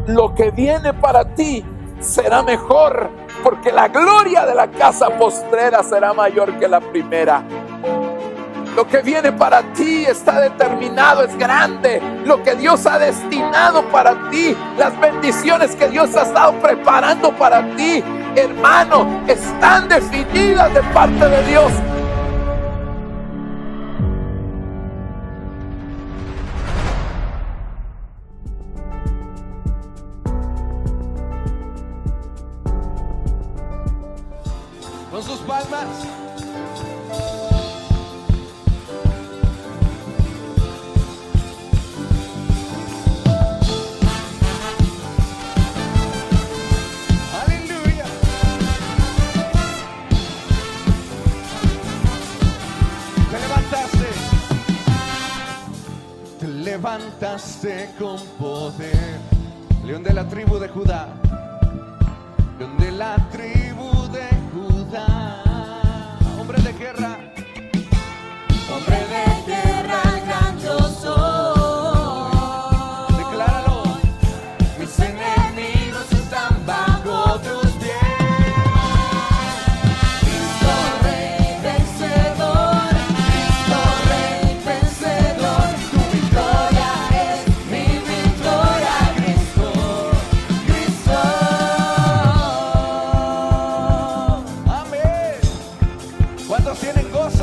lo que viene para ti será mejor, porque la gloria de la casa postrera será mayor que la primera. Lo que viene para ti está determinado, es grande. Lo que Dios ha destinado para ti, las bendiciones que Dios ha estado preparando para ti, hermano, están definidas de parte de Dios. Con sus palmas. Aleluya. Te levantaste con poder, León de la tribu de Judá, León de la tribu de Judá, hombre de guerra, Hombre de guerra, gran yo soy. decláralo. Mis enemigos están bajo tus pies. Cristo Rey vencedor, Cristo Rey vencedor. Tu victoria es mi victoria, Cristo, Cristo. Amén. ¿Cuántos tienen gozo?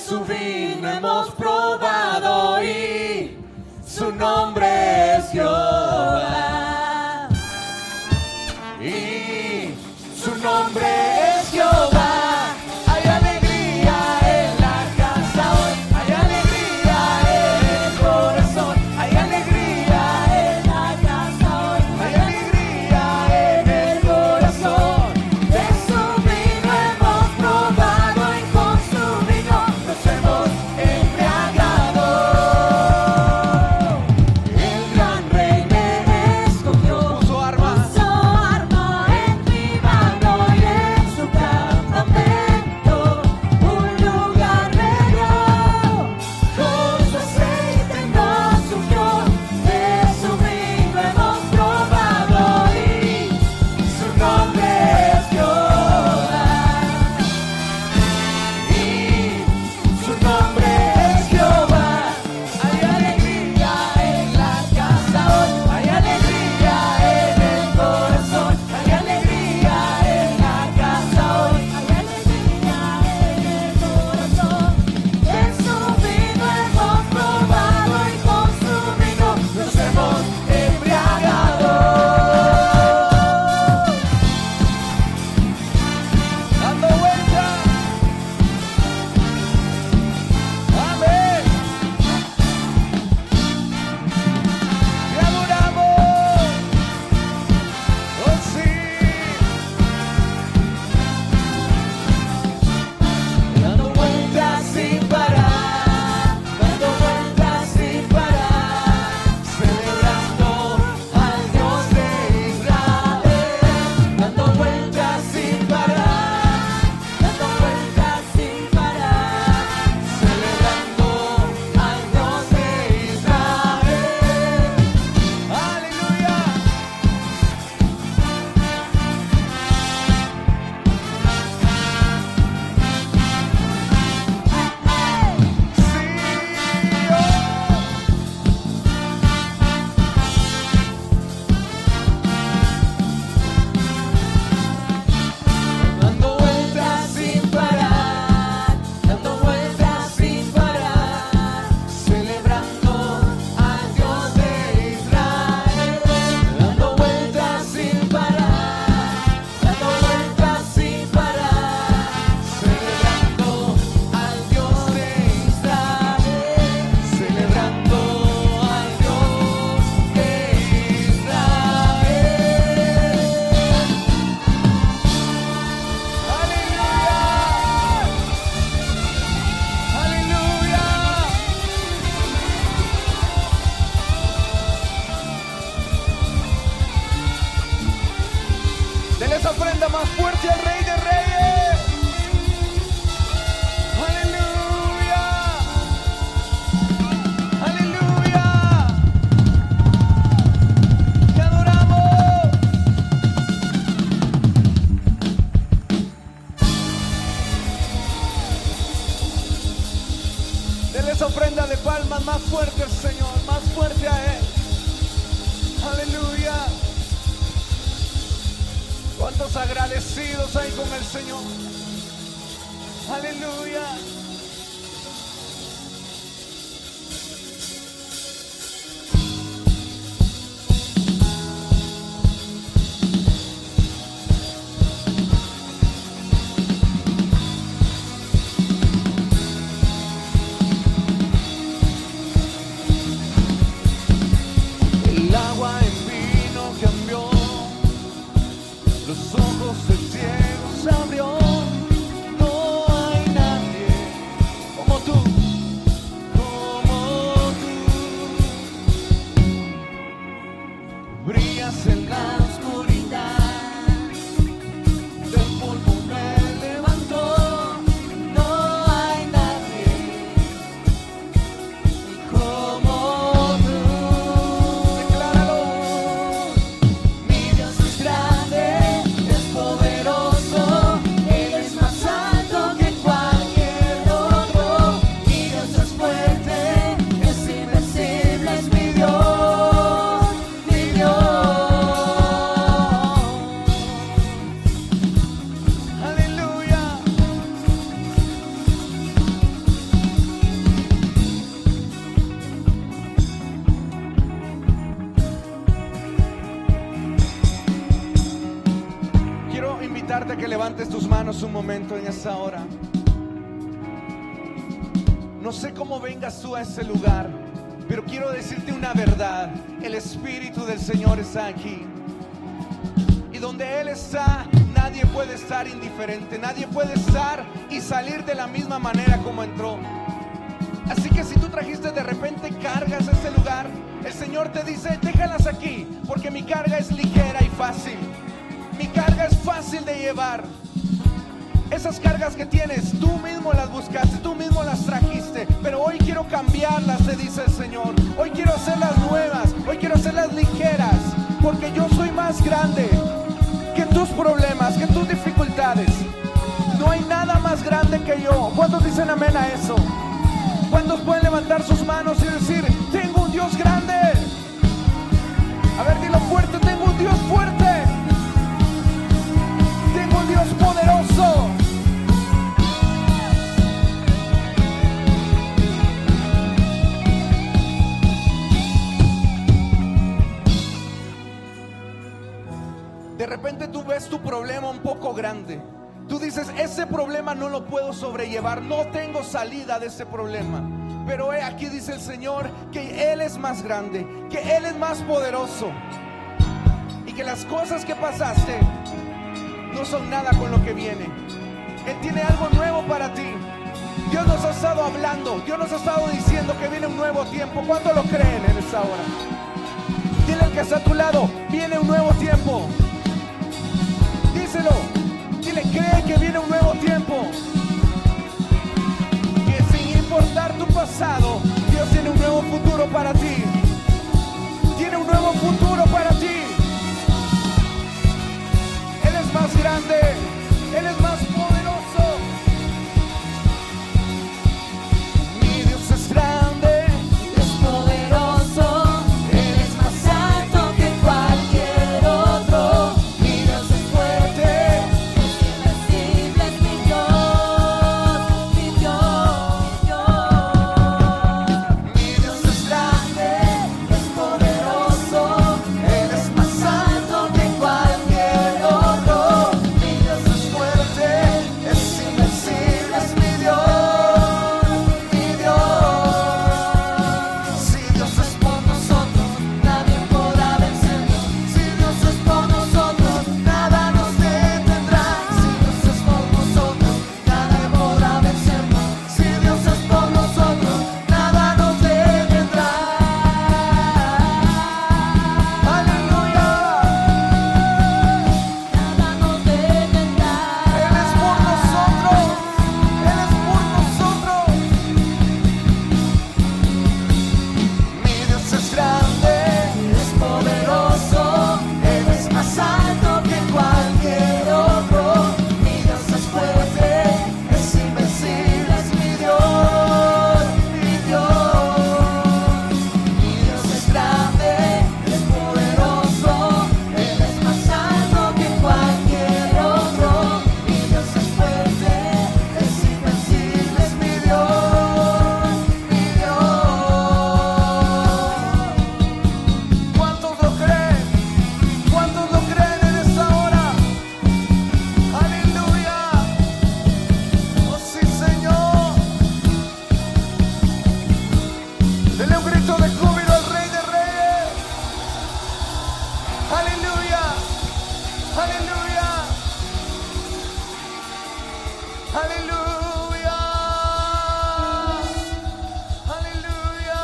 su vino hemos probado y su nombre es Jehová. Y su nombre es Jehová. Hay alegría en la casa hoy, hay alegría en el corazón, hay alegría en la casa hoy, hay alegría en el corazón. De su vino hemos probado y con su vino nos hemos embriagado. El gran rey me escogió, Puso armas. puso arma en mi mano y en su campamento un lugar me dio. Con su aceite nos ungió, de su vino hemos probado y su nombre es Jehová. Y su nombre es Jehová. Hay alegría en la casa hoy, hay alegría en el corazón, hay alegría en la casa hoy, hay alegría en el corazón. De su vino hemos probado y con su vino nos hemos embriagado. Dando vuelta. Amén. Te adoramos. Oh sí. Dando vueltas sin parar, dando vueltas sin parar, celebrando al Dios de Israel. Dando vueltas sin parar, dando vueltas sin parar, celebrando al Dios de Israel. Aleluya. Dando vueltas sin parar, dando vueltas sin parar, celebrando al Dios de Israel. Dando vueltas sin parar, dando vueltas sin parar, celebrando al Dios de Israel. Celebrando al Dios de Israel. Aleluya. Denle esa ofrenda más fuerte al Rey de Reyes. Aleluya. Aleluya. Te adoramos. Denle esa ofrenda de palmas más fuerte al Señor, más fuerte a Él. Aleluya. ¿Cuántos agradecidos hay con el Señor? Aleluya. El agua en vino cambió, los ojos del ciego se abrió. No hay nadie pedirte que levantes tus manos un momento en esta hora. No sé cómo vengas tú a ese lugar, pero quiero decirte una verdad. El Espíritu del Señor está aquí. Y donde Él está, nadie puede estar indiferente. Nadie puede estar y salir de la misma manera como entró. Así que si tú trajiste de repente cargas a este lugar, el Señor te dice: déjalas aquí, porque mi carga es ligera y fácil. Mi carga es fácil de llevar. Esas cargas que tienes, tú mismo las buscaste, tú mismo las trajiste, pero hoy quiero cambiarlas, te dice el Señor. Hoy quiero hacerlas nuevas, hoy quiero hacerlas ligeras, porque yo soy más grande que tus problemas, que tus dificultades. No hay nada más grande que yo. ¿Cuántos dicen amén a eso? ¿Cuántos pueden levantar sus manos y decir: tengo un Dios grande? A ver, dilo fuerte: tengo un Dios fuerte. Tengo un Dios poderoso. De repente tú ves tu problema un poco grande. Tú dices: ese problema no lo puedo sobrellevar, no tengo salida de ese problema. Pero aquí dice el Señor que Él es más grande, que Él es más poderoso, y que las cosas que pasaste no son nada con lo que viene. Él tiene algo nuevo para ti. Dios nos ha estado hablando, Dios nos ha estado diciendo que viene un nuevo tiempo. ¿Cuánto lo creen en esta hora? Dile al que está a tu lado: viene un nuevo tiempo. Díselo. Dile: cree que viene un nuevo tiempo. Que sin importar tu pasado, Dios tiene un nuevo futuro para ti. Tiene un nuevo futuro para ti. Él es más grande, Él es más poderoso. Mi Dios es grande, Es poderoso, Él es más alto que cualquier otro. mi Dios es fuerte, Es invencible, es mi Dios, mi Dios, Dios. mi Dios es grande, Es poderoso, Él es más alto que cualquier otro. mi Dios es fuerte, es invencible, es mi Dios, mi Dios. Si Dios es por nosotros, Nadie podrá vencernos. si Dios es por nosotros, nada nos detendrá. Si Dios es por nosotros, Nadie podrá vencernos. si Dios es por nosotros, nada nos detendrá. Aleluya. Nada nos detendrá. Él es por nosotros, Él es por nosotros. Mi Dios es grande, Es poderoso, Él es más alto que cualquier otro. Mi Dios es fuerte, es invencible, es mi Dios, mi Dios. mi Dios es grande, es poderoso, Él es más alto que cualquier otro. Mi Dios es fuerte, Es invencible, es mi Dios, mi Dios. ¿Cuántos lo creen? ¿Cuántos lo creen en esta hora? Aleluya. Oh sí, Señor. Dele un grito de júbilo al Rey de Reyes. Aleluya. Aleluya. Aleluya. Aleluya.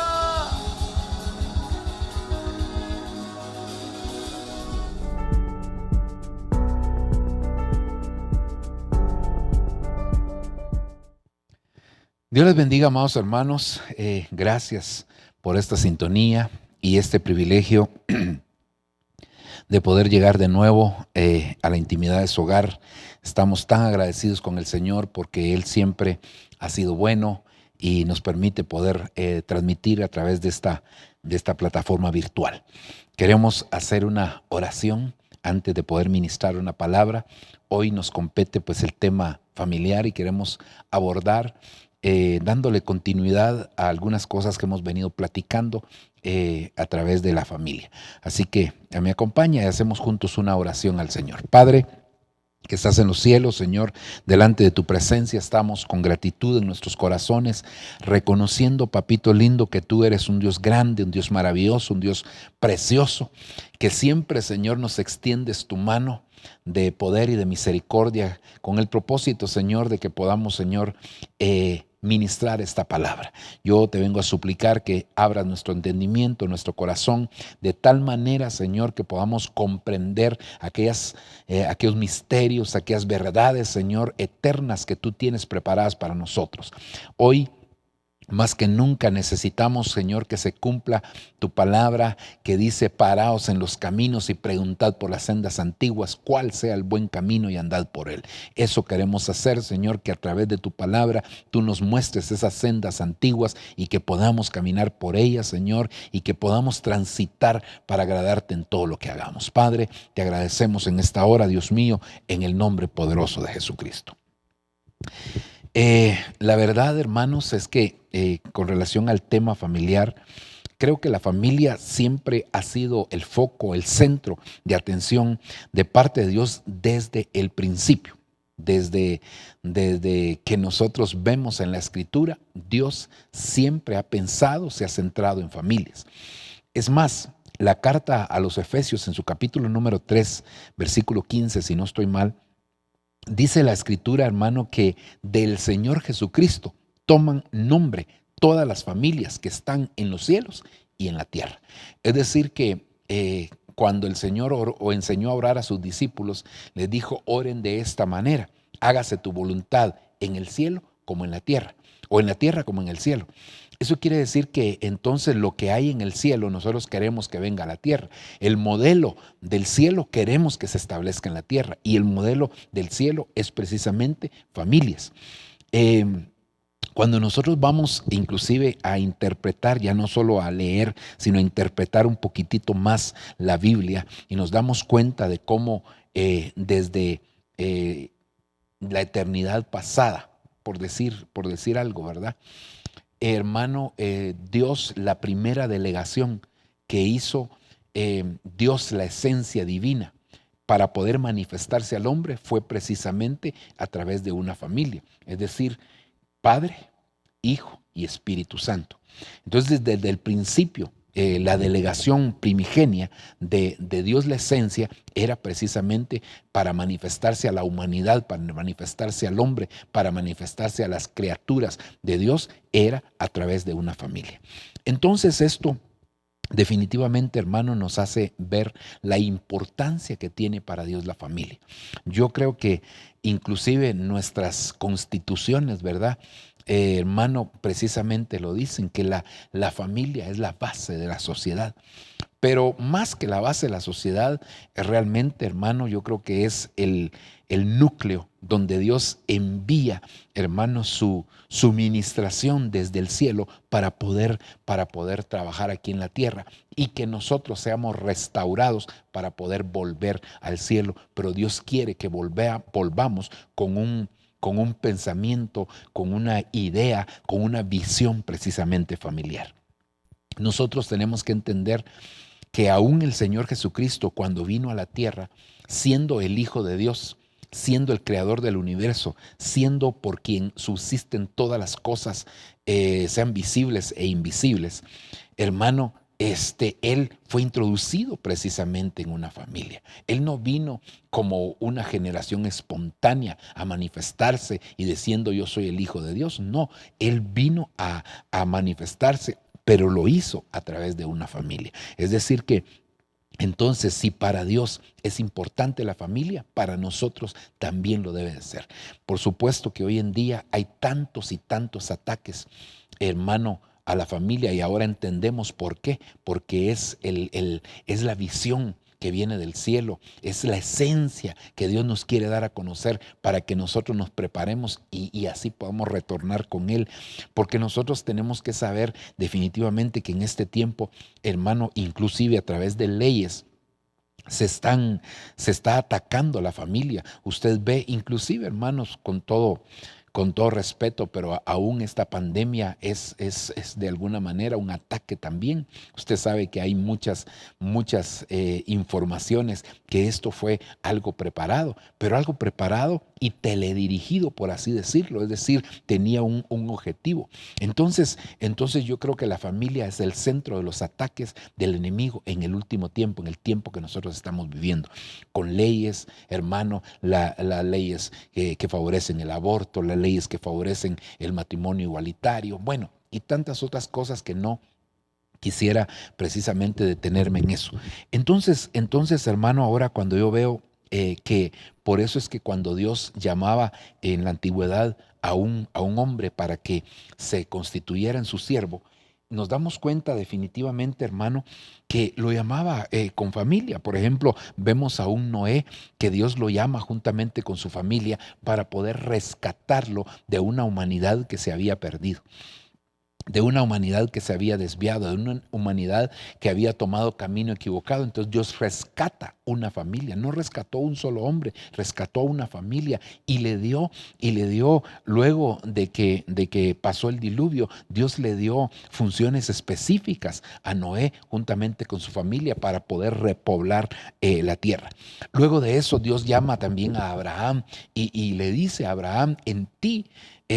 Dios les bendiga, amados hermanos. Gracias por esta sintonía y este privilegio de poder llegar de nuevo a la intimidad de su hogar. Estamos tan agradecidos con el Señor porque Él siempre ha sido bueno y nos permite poder transmitir a través de esta plataforma virtual. Queremos hacer una oración antes de poder ministrar una palabra. Hoy nos compete pues el tema familiar y queremos abordar dándole continuidad a algunas cosas que hemos venido platicando a través de la familia. Así que me acompaña y hacemos juntos una oración al Señor. Padre, que estás en los cielos, Señor, delante de tu presencia estamos con gratitud en nuestros corazones, reconociendo, papito lindo, que tú eres un Dios grande, un Dios maravilloso, un Dios precioso, que siempre, Señor, nos extiendes tu mano de poder y de misericordia, con el propósito, Señor, de que podamos, Señor, ministrar esta palabra. Yo te vengo a suplicar que abras nuestro entendimiento, nuestro corazón, de tal manera, Señor, que podamos comprender aquellos misterios, aquellas verdades, Señor, eternas que tú tienes preparadas para nosotros. Hoy, más que nunca necesitamos, Señor, que se cumpla tu palabra que dice: paraos en los caminos y preguntad por las sendas antiguas cuál sea el buen camino y andad por él. Eso queremos hacer, Señor, que a través de tu palabra tú nos muestres esas sendas antiguas y que podamos caminar por ellas, Señor, y que podamos transitar para agradarte en todo lo que hagamos. Padre, te agradecemos en esta hora, Dios mío, en el nombre poderoso de Jesucristo. La verdad, hermanos, es que con relación al tema familiar, creo que la familia siempre ha sido el foco, el centro de atención de parte de Dios desde el principio. Desde que nosotros vemos en la Escritura, Dios siempre ha pensado, se ha centrado en familias. Es más, la carta a los Efesios en su capítulo número 3, versículo 15, si no estoy mal, dice la Escritura, hermano, que del Señor Jesucristo toman nombre todas las familias que están en los cielos y en la tierra. Es decir que cuando el Señor enseñó a orar a sus discípulos, les dijo: oren de esta manera: hágase tu voluntad en el cielo como en la tierra, o en la tierra como en el cielo. Eso quiere decir que entonces lo que hay en el cielo nosotros queremos que venga a la tierra. El modelo del cielo queremos que se establezca en la tierra, y el modelo del cielo es precisamente familias. Cuando nosotros vamos inclusive a interpretar, ya no solo a leer, sino a interpretar un poquitito más la Biblia, y nos damos cuenta de cómo desde la eternidad pasada, por decir algo, ¿verdad? Hermano, Dios, la primera delegación que hizo Dios, la esencia divina, para poder manifestarse al hombre, fue precisamente a través de una familia, es decir, Padre, Hijo y Espíritu Santo. Entonces, desde el principio, la delegación primigenia de Dios, la esencia, era precisamente para manifestarse a la humanidad, para manifestarse al hombre, para manifestarse a las criaturas de Dios, era a través de una familia. Entonces esto definitivamente, hermano, nos hace ver la importancia que tiene para Dios la familia. Yo creo que inclusive nuestras constituciones, ¿verdad? Hermano, precisamente lo dicen, que la familia es la base de la sociedad. Pero más que la base de la sociedad, realmente, hermano, yo creo que es el núcleo donde Dios envía, hermano, su ministración desde el cielo para poder trabajar aquí en la tierra, y que nosotros seamos restaurados para poder volver al cielo. Pero Dios quiere que volvamos con un pensamiento, con una idea, con una visión precisamente familiar. Nosotros tenemos que entender que aún el Señor Jesucristo, cuando vino a la tierra, siendo el Hijo de Dios, siendo el creador del universo, siendo por quien subsisten todas las cosas, sean visibles e invisibles, hermano, Él fue introducido precisamente en una familia. Él no vino como una generación espontánea a manifestarse y diciendo: yo soy el Hijo de Dios. No, Él vino a manifestarse, pero lo hizo a través de una familia. Es decir que entonces, si para Dios es importante la familia, para nosotros también lo debe de ser. Por supuesto que hoy en día hay tantos y tantos ataques, hermano, a la familia, y ahora entendemos por qué. Porque es la visión que viene del cielo, es la esencia que Dios nos quiere dar a conocer para que nosotros nos preparemos y así podamos retornar con Él. Porque nosotros tenemos que saber definitivamente que en este tiempo, hermano, inclusive a través de leyes, se está atacando a la familia. Usted ve, inclusive, hermanos, con todo con todo respeto, pero aún esta pandemia es de alguna manera un ataque también. Usted sabe que hay muchas informaciones que esto fue algo preparado, pero algo preparado y teledirigido, por así decirlo, es decir, tenía un objetivo. Entonces yo creo que la familia es el centro de los ataques del enemigo en el último tiempo, en el tiempo que nosotros estamos viviendo, con leyes, hermano, las leyes que favorecen el aborto, las leyes que favorecen el matrimonio igualitario, bueno, y tantas otras cosas que no quisiera precisamente detenerme en eso. Entonces, hermano, ahora cuando yo veo que por eso es que cuando Dios llamaba en la antigüedad a un hombre para que se constituyera en su siervo, nos damos cuenta definitivamente, hermano, que lo llamaba con familia. Por ejemplo, vemos a un Noé que Dios lo llama juntamente con su familia para poder rescatarlo de una humanidad que se había perdido, de una humanidad que se había desviado, de una humanidad que había tomado camino equivocado. Entonces Dios rescata una familia, no rescató un solo hombre, rescató una familia y le dio luego de que pasó el diluvio, Dios le dio funciones específicas a Noé juntamente con su familia para poder repoblar la tierra. Luego de eso Dios llama también a Abraham y le dice a Abraham: en ti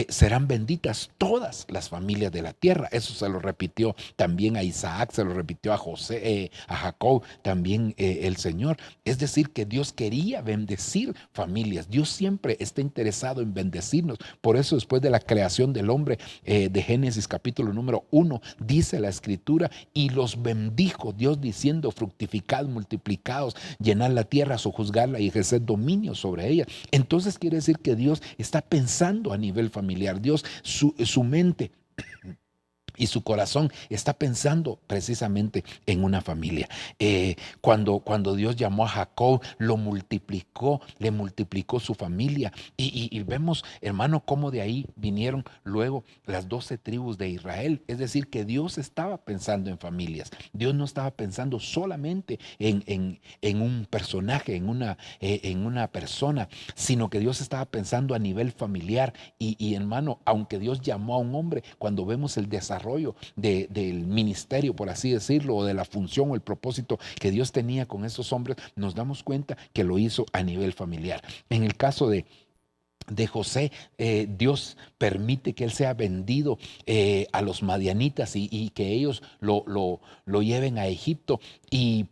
serán benditas todas las familias de la tierra. Eso se lo repitió también a Isaac, se lo repitió a José, a Jacob, también el Señor. Es decir, que Dios quería bendecir familias. Dios siempre está interesado en bendecirnos. Por eso después de la creación del hombre, de Génesis capítulo número 1, dice la Escritura: y los bendijo Dios diciendo: fructificad, multiplicaos, llenad la tierra, sojuzgarla y ejercer dominio sobre ella. Entonces quiere decir que Dios está pensando a nivel familiar. Dios, su mente y su corazón está pensando precisamente en una familia. Cuando Dios llamó a Jacob, lo multiplicó, le multiplicó su familia. Y vemos, hermano, cómo de ahí vinieron luego las 12 tribus de Israel. Es decir, que Dios estaba pensando en familias. Dios no estaba pensando solamente en un personaje, en una persona, sino que Dios estaba pensando a nivel familiar. Y hermano, aunque Dios llamó a un hombre, cuando vemos el desarrollo del ministerio, por así decirlo, o de la función o el propósito que Dios tenía con esos hombres, nos damos cuenta que lo hizo a nivel familiar. En el caso de José, Dios permite que él sea vendido a los madianitas y que ellos lo lleven a Egipto.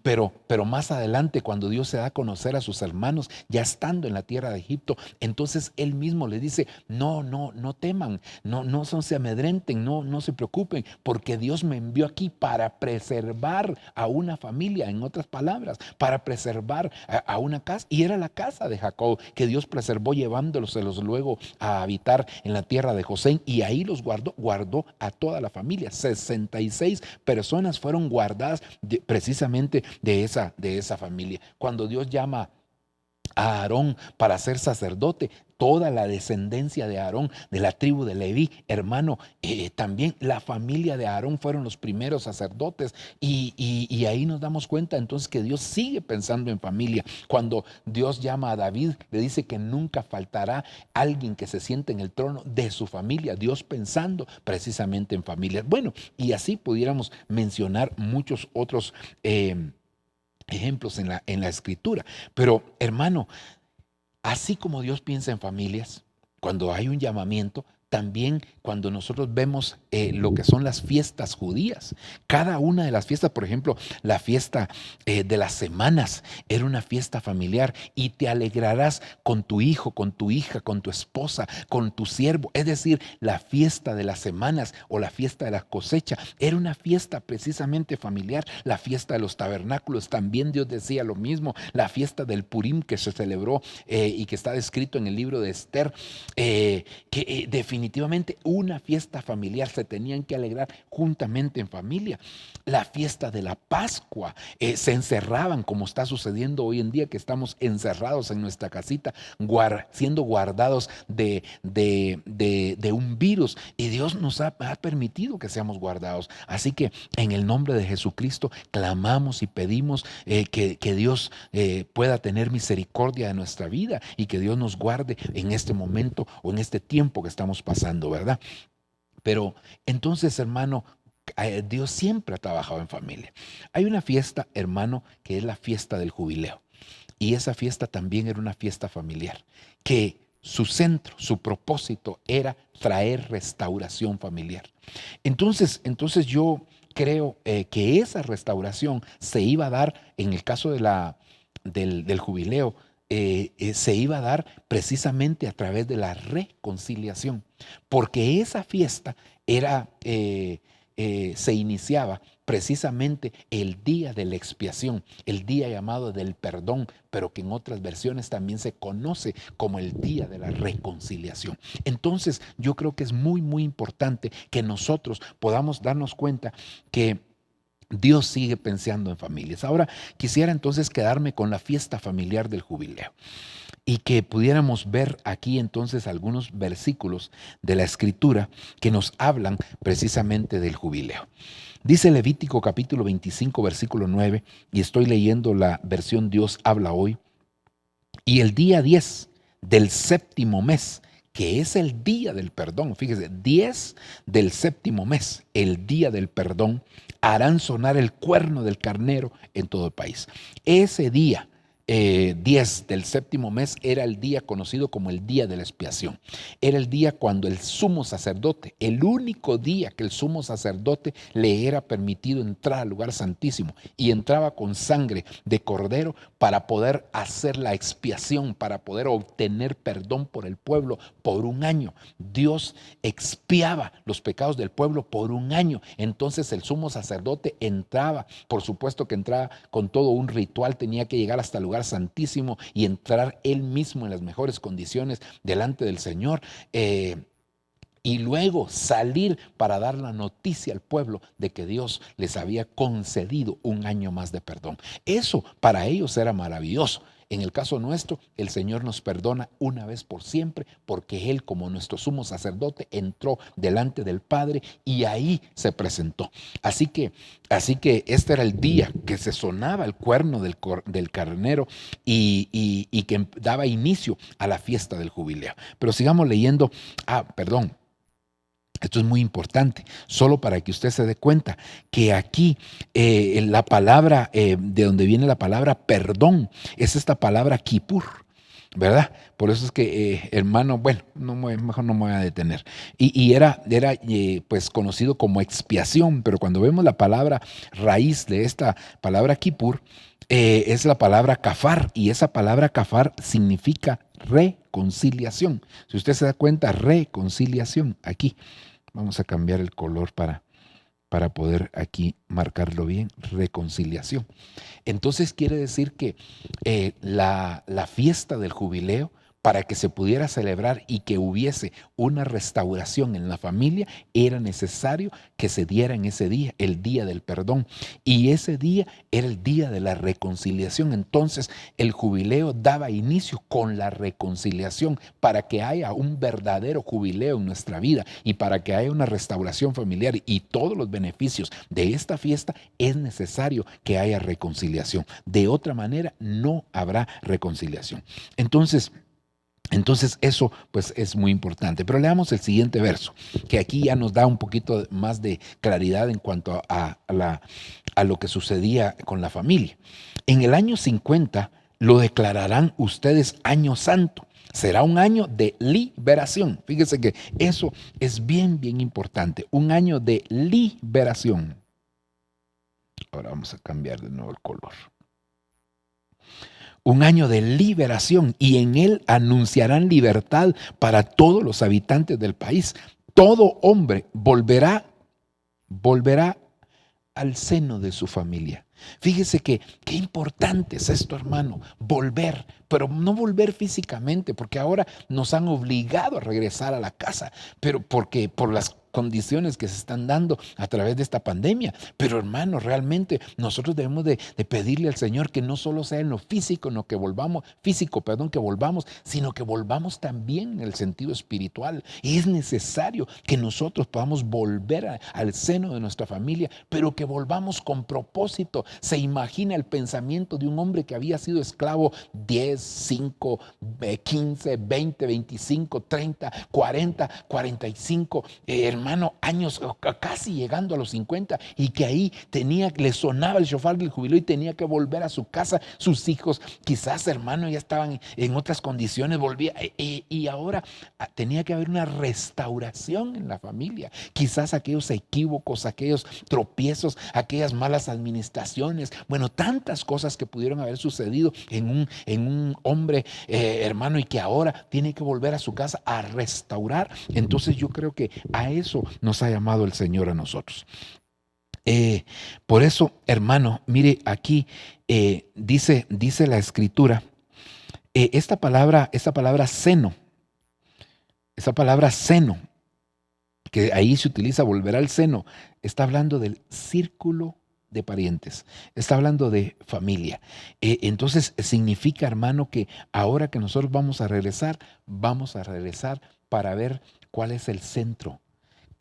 Pero más adelante, cuando Dios se da a conocer a sus hermanos, ya estando en la tierra de Egipto, entonces él mismo le dice: no teman, no se amedrenten, no se preocupen, porque Dios me envió aquí para preservar a una familia, en otras palabras, para preservar a una casa. Y era la casa de Jacob que Dios preservó, llevándolos luego a habitar en la tierra de José, y ahí los guardó a toda la familia. 66 personas fueron guardadas precisamente de esa familia. Cuando Dios llama a Aarón para ser sacerdote, toda la descendencia de Aarón, de la tribu de Leví, hermano, también la familia de Aarón fueron los primeros sacerdotes, y ahí nos damos cuenta entonces que Dios sigue pensando en familia. Cuando Dios llama a David, le dice que nunca faltará alguien que se siente en el trono de su familia, Dios pensando precisamente en familia. Bueno, y así pudiéramos mencionar muchos otros ejemplos en la Escritura. Pero, hermano, así como Dios piensa en familias, cuando hay un llamamiento, también cuando nosotros vemos lo que son las fiestas judías, cada una de las fiestas, por ejemplo, la fiesta de las semanas era una fiesta familiar, y te alegrarás con tu hijo, con tu hija, con tu esposa, con tu siervo. Es decir, la fiesta de las semanas o la fiesta de la cosecha era una fiesta precisamente familiar. La fiesta de los tabernáculos, también Dios decía lo mismo. La fiesta del Purim que se celebró y que está descrito en el libro de Esther, que definitivamente definitivamente una fiesta familiar, se tenían que alegrar juntamente en familia. La fiesta de la Pascua, se encerraban como está sucediendo hoy en día, que estamos encerrados en nuestra casita, siendo guardados de un virus, y Dios nos ha permitido que seamos guardados. Así que en el nombre de Jesucristo clamamos y pedimos que Dios pueda tener misericordia de nuestra vida y que Dios nos guarde en este momento o en este tiempo que estamos pasando, ¿verdad? Pero entonces, hermano, Dios siempre ha trabajado en familia. Hay una fiesta, hermano, que es la fiesta del jubileo. Y esa fiesta también era una fiesta familiar, que su centro, su propósito era traer restauración familiar. Entonces yo creo que esa restauración se iba a dar, en el caso del jubileo, se iba a dar precisamente a través de la reconciliación, porque esa fiesta se iniciaba precisamente el día de la expiación, el día llamado del perdón, pero que en otras versiones también se conoce como el día de la reconciliación. Entonces, yo creo que es muy, muy importante que nosotros podamos darnos cuenta que Dios sigue pensando en familias. Ahora, quisiera entonces quedarme con la fiesta familiar del jubileo y que pudiéramos ver aquí entonces algunos versículos de la Escritura que nos hablan precisamente del jubileo. Dice Levítico capítulo 25, versículo 9, y estoy leyendo la versión Dios habla hoy. Y el día 10 del séptimo mes, que es el día del perdón, fíjese, 10 del séptimo mes, el día del perdón, harán sonar el cuerno del carnero en todo el país. Ese día, 10 del séptimo mes, era el día conocido como el día de la expiación. Era el día cuando el sumo sacerdote, el único día que el sumo sacerdote le era permitido entrar al lugar santísimo, y entraba con sangre de cordero para poder hacer la expiación, para poder obtener perdón por el pueblo por un año. Dios expiaba los pecados del pueblo por un año. Entonces el sumo sacerdote entraba, por supuesto que entraba con todo un ritual, tenía que llegar hasta el lugar santísimo y entrar él mismo en las mejores condiciones delante del Señor, y luego salir para dar la noticia al pueblo de que Dios les había concedido un año más de perdón. Eso para ellos era maravilloso. En el caso nuestro, el Señor nos perdona una vez por siempre, porque Él, como nuestro sumo sacerdote, entró delante del Padre y ahí se presentó. Así que este era el día que se sonaba el cuerno del carnero y que daba inicio a la fiesta del jubileo. Pero sigamos leyendo. Esto es muy importante, solo para que usted se dé cuenta que aquí la palabra, de donde viene la palabra perdón, es esta palabra kippur, ¿verdad? Por eso es que, hermano, bueno, mejor no me voy a detener. Y era pues conocido como expiación, pero cuando vemos la palabra raíz de esta palabra kippur, es la palabra kafar, y esa palabra kafar significa reconciliación. Si usted se da cuenta, reconciliación, aquí. Vamos a cambiar el color para poder aquí marcarlo bien, reconciliación. Entonces quiere decir que la fiesta del jubileo, para que se pudiera celebrar y que hubiese una restauración en la familia, era necesario que se diera en ese día, el día del perdón. Y ese día era el día de la reconciliación. Entonces el jubileo daba inicio con la reconciliación, para que haya un verdadero jubileo en nuestra vida y para que haya una restauración familiar y todos los beneficios de esta fiesta, es necesario que haya reconciliación. De otra manera no habrá reconciliación. Entonces eso pues es muy importante. Pero leamos el siguiente verso, que aquí ya nos da un poquito más de claridad en cuanto a lo que sucedía con la familia. En el año 50 lo declararán ustedes año santo. Será un año de liberación. Fíjese que eso es bien, bien importante. Un año de liberación. Ahora vamos a cambiar de nuevo el color. Un año de liberación, y en él anunciarán libertad para todos los habitantes del país. Todo hombre volverá al seno de su familia. Fíjese que qué importante es esto, hermano, volver, pero no volver físicamente, porque ahora nos han obligado a regresar a la casa, pero porque por las condiciones que se están dando a través de esta pandemia. Pero hermano, realmente nosotros debemos de pedirle al Señor que no solo sea en lo físico, no que volvamos, que volvamos, sino que volvamos también en el sentido espiritual. Y es necesario que nosotros podamos volver al seno de nuestra familia, pero que volvamos con propósito. Se imagina el pensamiento de un hombre que había sido esclavo 10, 5, 15, 20, 25, 30, 40, 45, hermano, años, casi llegando a los 50, y que ahí le sonaba el shofar del jubileo y tenía que volver a su casa. Sus hijos quizás, hermano, ya estaban en otras condiciones, volvía, y ahora tenía que haber una restauración en la familia. Quizás aquellos equívocos, aquellos tropiezos, aquellas malas administraciones, bueno, tantas cosas que pudieron haber sucedido en un hombre, hermano, y que ahora tiene que volver a su casa a restaurar. Entonces yo creo que a eso nos ha llamado el Señor a nosotros. Por eso, hermano, mire aquí, dice la Escritura, esta palabra seno, que ahí se utiliza, volver al seno, está hablando del círculo de parientes, está hablando de familia. Entonces significa, hermano, que ahora que nosotros vamos a regresar para ver cuál es el centro.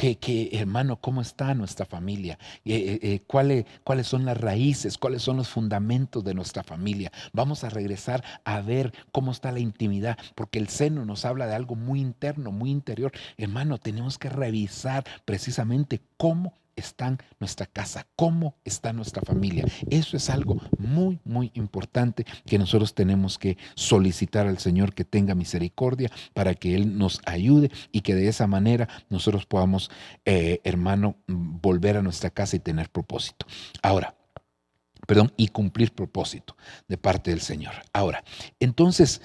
Hermano, ¿cómo está nuestra familia? ¿Cuáles son las raíces? ¿Cuáles son los fundamentos de nuestra familia? Vamos a regresar a ver cómo está la intimidad, porque el seno nos habla de algo muy interno, muy interior. Hermano, tenemos que revisar precisamente cómo está nuestra casa, cómo está nuestra familia. Eso es algo muy, muy importante que nosotros tenemos que solicitar al Señor que tenga misericordia para que Él nos ayude y que de esa manera nosotros podamos, hermano, volver a nuestra casa y tener propósito. Y cumplir propósito de parte del Señor. Ahora, entonces,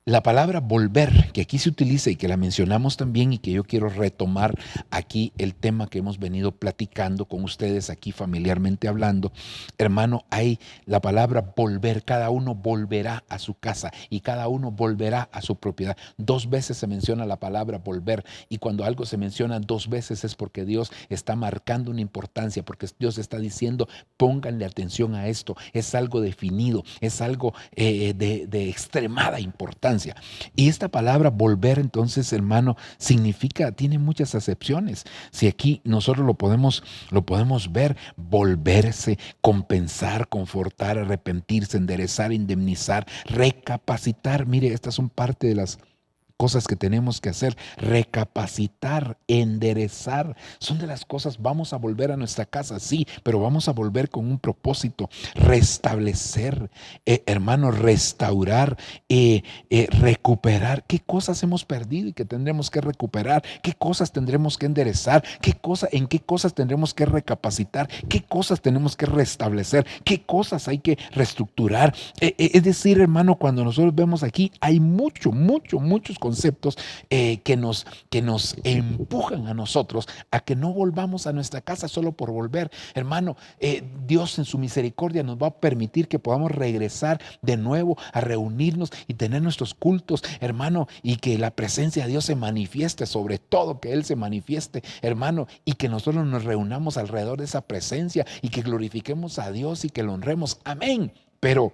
la palabra volver, que aquí se utiliza y que la mencionamos también y que yo quiero retomar aquí el tema que hemos venido platicando con ustedes aquí familiarmente hablando, hermano, hay la palabra volver, cada uno volverá a su casa y cada uno volverá a su propiedad. 2 veces se menciona la palabra volver, y cuando algo se menciona 2 veces es porque Dios está marcando una importancia, porque Dios está diciendo, pónganle atención a esto, es algo definido, es algo de extremada importancia. Y esta palabra volver, entonces, hermano, tiene muchas acepciones. Si aquí nosotros lo podemos ver, volverse, compensar, confortar, arrepentirse, enderezar, indemnizar, recapacitar. Mire, estas son parte de las cosas que tenemos que hacer: recapacitar, enderezar. Son de las cosas. Vamos a volver a nuestra casa, sí, pero vamos a volver con un propósito: restablecer, hermano, restaurar, recuperar. ¿Qué cosas hemos perdido y que tendremos que recuperar? ¿Qué cosas tendremos que enderezar? ¿En qué cosas tendremos que recapacitar? ¿Qué cosas tenemos que restablecer? ¿Qué cosas hay que reestructurar? Es decir, hermano, cuando nosotros vemos aquí, hay muchos conceptos que nos empujan a nosotros a que no volvamos a nuestra casa solo por volver. Hermano, Dios en su misericordia nos va a permitir que podamos regresar de nuevo a reunirnos y tener nuestros cultos, hermano, y que la presencia de Dios se manifieste, sobre todo que Él se manifieste, hermano, y que nosotros nos reunamos alrededor de esa presencia y que glorifiquemos a Dios y que lo honremos. Amén. Pero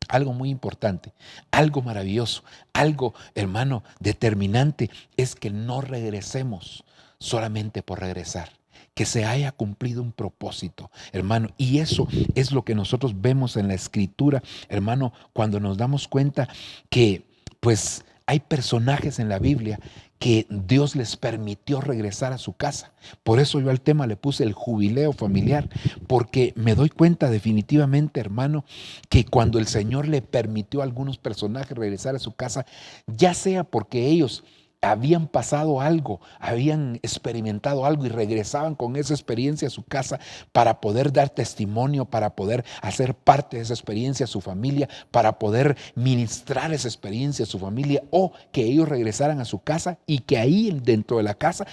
algo muy importante, algo maravilloso, algo, hermano, determinante, es que no regresemos solamente por regresar, que se haya cumplido un propósito, hermano. Y eso es lo que nosotros vemos en la Escritura, hermano, cuando nos damos cuenta que, pues, hay personajes en la Biblia que Dios les permitió regresar a su casa. Por eso yo al tema le puse el jubileo familiar, porque me doy cuenta definitivamente, hermano, que cuando el Señor le permitió a algunos personajes regresar a su casa, ya sea porque ellos habían pasado algo, habían experimentado algo y regresaban con esa experiencia a su casa para poder dar testimonio, para poder hacer parte de esa experiencia a su familia, para poder ministrar esa experiencia a su familia, o que ellos regresaran a su casa y que ahí dentro de la casa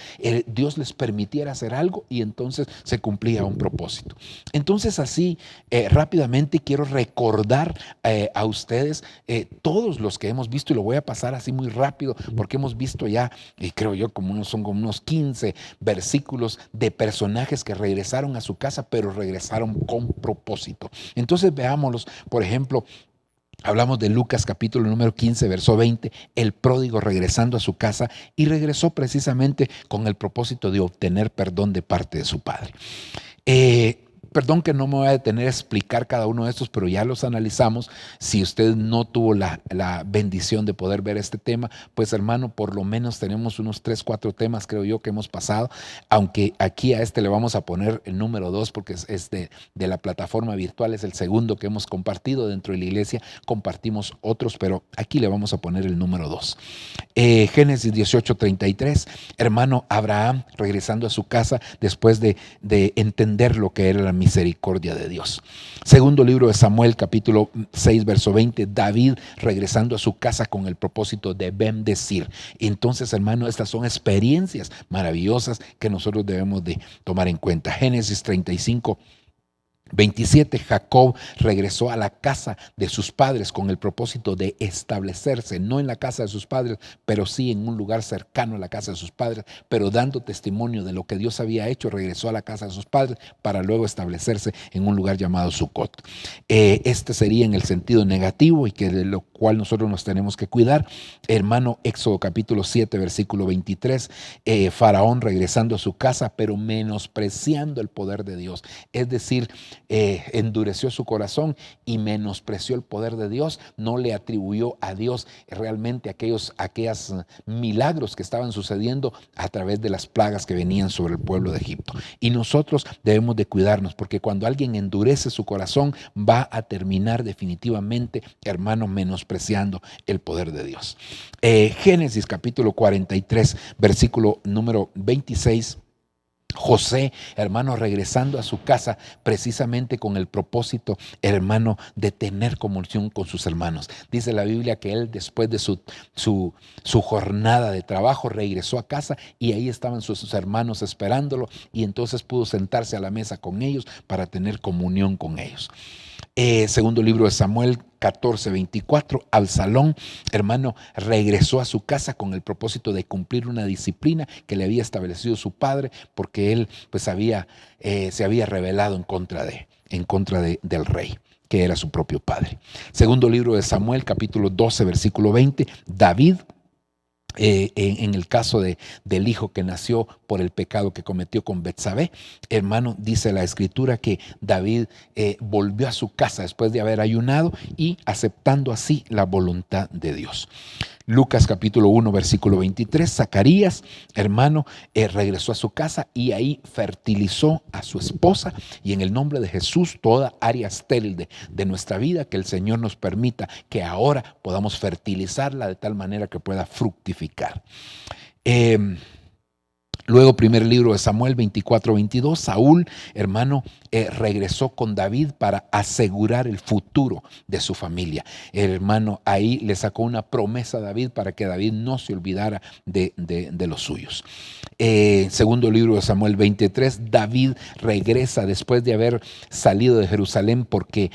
Dios les permitiera hacer algo y entonces se cumplía un propósito. Entonces así rápidamente quiero recordar a ustedes todos los que hemos visto, y lo voy a pasar así muy rápido porque hemos visto ya, creo yo, son como unos 15 versículos de personajes que regresaron a su casa, pero regresaron con propósito. Entonces veámoslos. Por ejemplo, hablamos de Lucas capítulo número 15, verso 20, el pródigo regresando a su casa, y regresó precisamente con el propósito de obtener perdón de parte de su padre. Perdón que no me voy a detener a explicar cada uno de estos, pero ya los analizamos. Si usted no tuvo la bendición de poder ver este tema, pues hermano, por lo menos tenemos unos 3, 4 temas, creo yo, que hemos pasado, aunque aquí a este le vamos a poner el número 2 porque es de la plataforma virtual, es el segundo que hemos compartido dentro de la iglesia. Compartimos otros, pero aquí le vamos a poner el número 2. Génesis 18:33, hermano, Abraham regresando a su casa después de entender lo que era la misericordia de Dios. Segundo libro de Samuel, capítulo 6, verso 20, David regresando a su casa con el propósito de bendecir. Entonces, hermano, estas son experiencias maravillosas que nosotros debemos de tomar en cuenta. Génesis 35:27, Jacob regresó a la casa de sus padres con el propósito de establecerse, no en la casa de sus padres, pero sí en un lugar cercano a la casa de sus padres, pero dando testimonio de lo que Dios había hecho. Regresó a la casa de sus padres para luego establecerse en un lugar llamado Sucot. Este sería en el sentido negativo, y que de lo cual nosotros nos tenemos que cuidar. Hermano, Éxodo capítulo 7, versículo 23, Faraón regresando a su casa, pero menospreciando el poder de Dios. Es decir, endureció su corazón y menospreció el poder de Dios, no le atribuyó a Dios realmente aquellos milagros que estaban sucediendo a través de las plagas que venían sobre el pueblo de Egipto. Y nosotros debemos de cuidarnos, porque cuando alguien endurece su corazón, va a terminar definitivamente, hermano, menospreciando el poder de Dios. Génesis capítulo 43, versículo número 26, José, hermano, regresando a su casa precisamente con el propósito, hermano, de tener comunión con sus hermanos. Dice la Biblia que él, después de su jornada de trabajo, regresó a casa y ahí estaban sus hermanos esperándolo, y entonces pudo sentarse a la mesa con ellos para tener comunión con ellos. Segundo libro de Samuel 14:24, Absalón, hermano, regresó a su casa con el propósito de cumplir una disciplina que le había establecido su padre, porque él pues se había rebelado en contra del rey, que era su propio padre. Segundo libro de Samuel, capítulo 12, versículo 20, David, en el caso del hijo que nació por el pecado que cometió con Betsabé, hermano, dice la escritura que David volvió a su casa después de haber ayunado y aceptando así la voluntad de Dios. Lucas capítulo 1, versículo 23, Zacarías, hermano, regresó a su casa y ahí fertilizó a su esposa, y en el nombre de Jesús, toda área estéril de nuestra vida, que el Señor nos permita que ahora podamos fertilizarla de tal manera que pueda fructificar. Luego, primer libro de Samuel 24:22, Saúl, hermano, regresó con David para asegurar el futuro de su familia. Hermano, ahí le sacó una promesa a David para que David no se olvidara de los suyos. Segundo libro de Samuel 23, David regresa después de haber salido de Jerusalén porque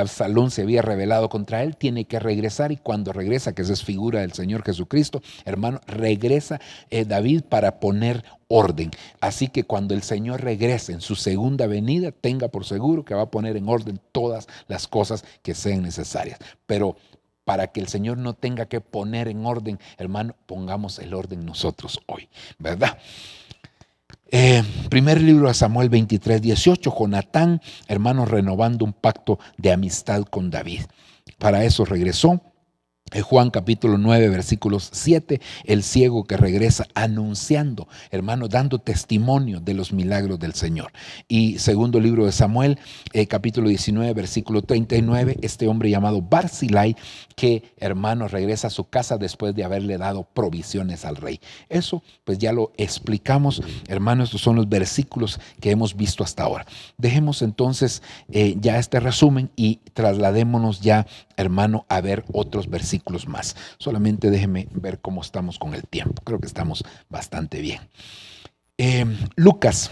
Absalón se había rebelado contra él. Tiene que regresar, y cuando regresa, que esa es figura del Señor Jesucristo, hermano, regresa David para poner orden. Así que cuando el Señor regrese en su segunda venida, tenga por seguro que va a poner en orden todas las cosas que sean necesarias. Pero para que el Señor no tenga que poner en orden, hermano, pongamos el orden nosotros hoy, ¿verdad? Primer libro de Samuel 23:18, Jonatán, hermano, renovando un pacto de amistad con David. Para eso regresó. Juan capítulo 9, versículos 7, el ciego que regresa anunciando, hermano, dando testimonio de los milagros del Señor. Y segundo libro de Samuel, capítulo 19, versículo 39, este hombre llamado Barzillai, que, hermano, regresa a su casa después de haberle dado provisiones al rey. Eso pues ya lo explicamos, hermano, estos son los versículos que hemos visto hasta ahora. Dejemos entonces ya este resumen y trasladémonos ya, hermano, a ver otros versículos más. Solamente déjeme ver cómo estamos con el tiempo. Creo que estamos bastante bien. Lucas,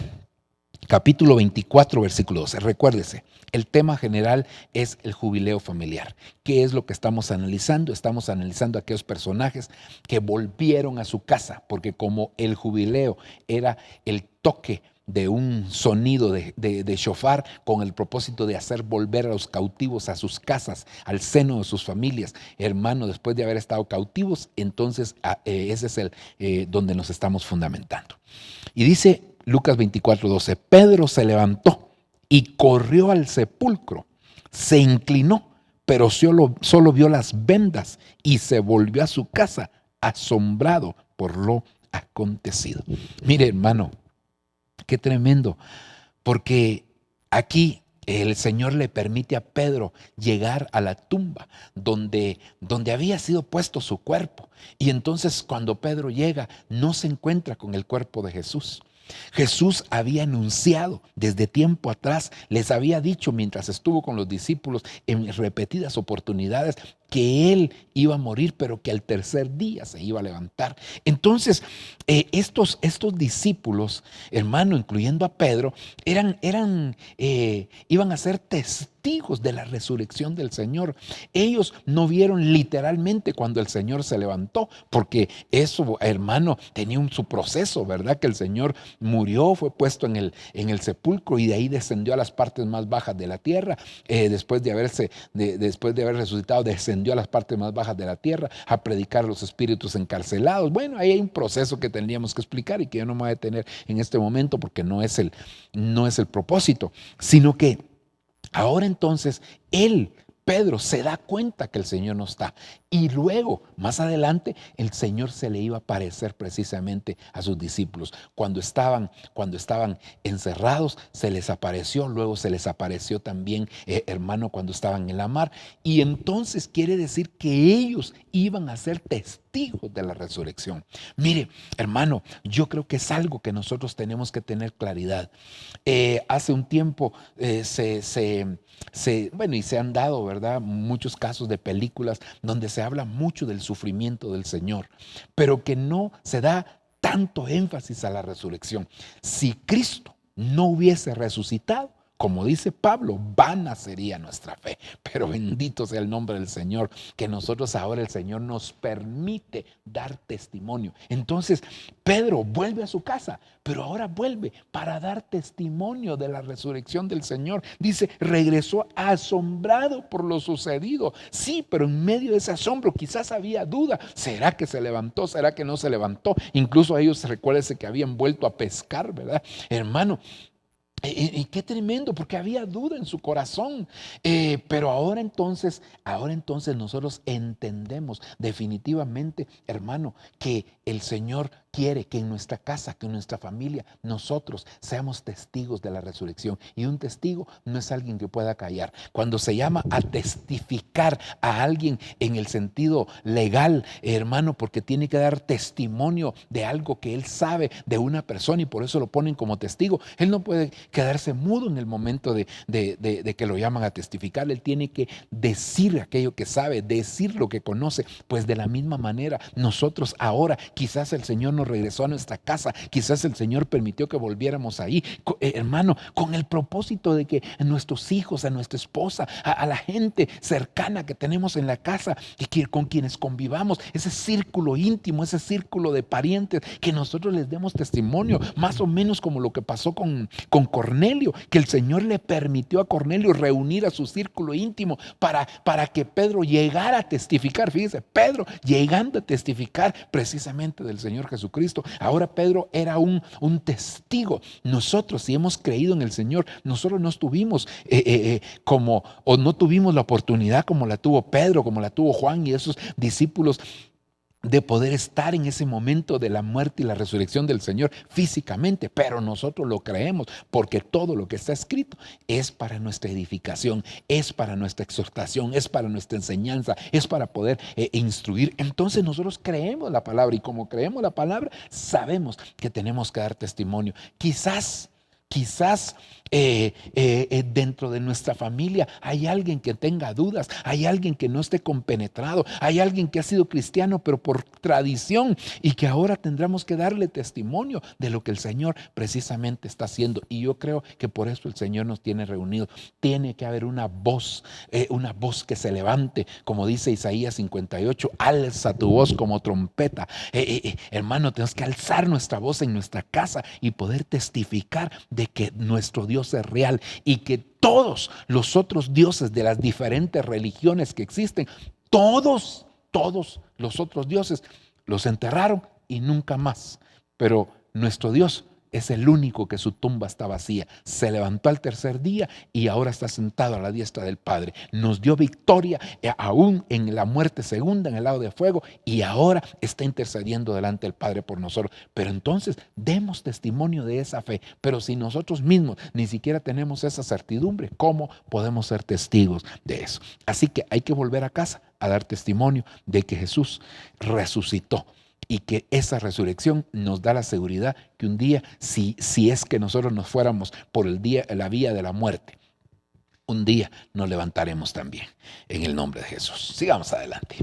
capítulo 24, versículo 12. Recuérdese, el tema general es el jubileo familiar. ¿Qué es lo que estamos analizando? Estamos analizando aquellos personajes que volvieron a su casa, porque como el jubileo era el toque de un sonido de shofar con el propósito de hacer volver a los cautivos a sus casas, al seno de sus familias, hermano, después de haber estado cautivos, entonces ese es el donde nos estamos fundamentando. Y dice Lucas 24:12, Pedro se levantó y corrió al sepulcro, se inclinó, pero solo vio las vendas y se volvió a su casa asombrado por lo acontecido. Mire, hermano, qué tremendo, porque aquí el Señor le permite a Pedro llegar a la tumba donde había sido puesto su cuerpo. Y entonces cuando Pedro llega, no se encuentra con el cuerpo de Jesús. Jesús había anunciado desde tiempo atrás, les había dicho mientras estuvo con los discípulos en repetidas oportunidades que Él iba a morir, pero que al tercer día se iba a levantar. Entonces, estos discípulos, hermano, incluyendo a Pedro, iban a ser testigos de la resurrección del Señor. Ellos no vieron literalmente cuando el Señor se levantó, porque eso, hermano, tenía su proceso, ¿verdad? Que el Señor murió, fue puesto en el sepulcro y de ahí descendió a las partes más bajas de la tierra. Después de haber resucitado, descendió a las partes más bajas de la tierra a predicar a los espíritus encarcelados. Bueno, ahí hay un proceso que tendríamos que explicar y que yo no me voy a detener en este momento porque no es el propósito, sino que ahora entonces Pedro se da cuenta que el Señor no está. Y luego, más adelante, el Señor se le iba a aparecer precisamente a sus discípulos. Cuando estaban encerrados, se les apareció. Luego se les apareció también, hermano, cuando estaban en la mar. Y entonces quiere decir que ellos iban a ser testigos de la resurrección. Mire, hermano, yo creo que es algo que nosotros tenemos que tener claridad. Hace un tiempo y se han dado, ¿verdad?, muchos casos de películas donde se habla mucho del sufrimiento del Señor, pero que no se da tanto énfasis a la resurrección. Si Cristo no hubiese resucitado, como dice Pablo, vana sería nuestra fe. Pero bendito sea el nombre del Señor, que nosotros ahora el Señor nos permite dar testimonio. Entonces Pedro vuelve a su casa, pero ahora vuelve para dar testimonio de la resurrección del Señor. Dice, regresó asombrado por lo sucedido. Sí, pero en medio de ese asombro quizás había duda. ¿Será que se levantó? ¿Será que no se levantó? Incluso ellos, recuérdense que habían vuelto a pescar, ¿verdad? Hermano, y qué tremendo, porque había duda en su corazón. Pero ahora entonces nosotros entendemos definitivamente, hermano, que el Señor quiere que en nuestra casa, que en nuestra familia, nosotros seamos testigos de la resurrección. Y un testigo no es alguien que pueda callar. Cuando se llama a testificar a alguien en el sentido legal, hermano, porque tiene que dar testimonio de algo que él sabe de una persona y por eso lo ponen como testigo. Él no puede quedarse mudo en el momento de que lo llaman a testificar. Él tiene que decir aquello que sabe, decir lo que conoce. Pues de la misma manera, nosotros ahora, quizás el Señor nos regresó a nuestra casa, quizás el Señor permitió que volviéramos ahí, hermano, con el propósito de que a nuestros hijos, a nuestra esposa, a la gente cercana que tenemos en la casa y con quienes convivamos, ese círculo íntimo, ese círculo de parientes, que nosotros les demos testimonio, más o menos como lo que pasó con Cornelio, que el Señor le permitió a Cornelio reunir a su círculo íntimo para que Pedro llegara a testificar. Fíjese, Pedro llegando a testificar precisamente del Señor Jesucristo. Jesucristo. Ahora Pedro era un testigo. Nosotros, si hemos creído en el Señor, nosotros no estuvimos o no tuvimos la oportunidad como la tuvo Pedro, como la tuvo Juan y esos discípulos, de poder estar en ese momento de la muerte y la resurrección del Señor físicamente, pero nosotros lo creemos porque todo lo que está escrito es para nuestra edificación, es para nuestra exhortación, es para nuestra enseñanza, es para poder instruir. Entonces nosotros creemos la palabra, y como creemos la palabra, sabemos que tenemos que dar testimonio. Quizás dentro de nuestra familia hay alguien que tenga dudas, hay alguien que no esté compenetrado, hay alguien que ha sido cristiano pero por tradición, y que ahora tendremos que darle testimonio de lo que el Señor precisamente está haciendo. Y yo creo que por eso el Señor nos tiene reunidos. Tiene que haber una voz que se levante, como dice Isaías 58, alza tu voz como trompeta. Hermano, tenemos que alzar nuestra voz en nuestra casa y poder testificar de que nuestro Dios es real, y que todos los otros dioses de las diferentes religiones que existen, todos los otros dioses los enterraron y nunca más. Pero nuestro Dios es el único que su tumba está vacía. Se levantó al tercer día y ahora está sentado a la diestra del Padre. Nos dio victoria aún en la muerte segunda, en el lago de fuego, y ahora está intercediendo delante del Padre por nosotros. Pero entonces demos testimonio de esa fe. Pero si nosotros mismos ni siquiera tenemos esa certidumbre, ¿cómo podemos ser testigos de eso? Así que hay que volver a casa a dar testimonio de que Jesús resucitó. Y que esa resurrección nos da la seguridad que un día, si es que nosotros nos fuéramos por la vía de la muerte, un día nos levantaremos también en el nombre de Jesús. Sigamos adelante.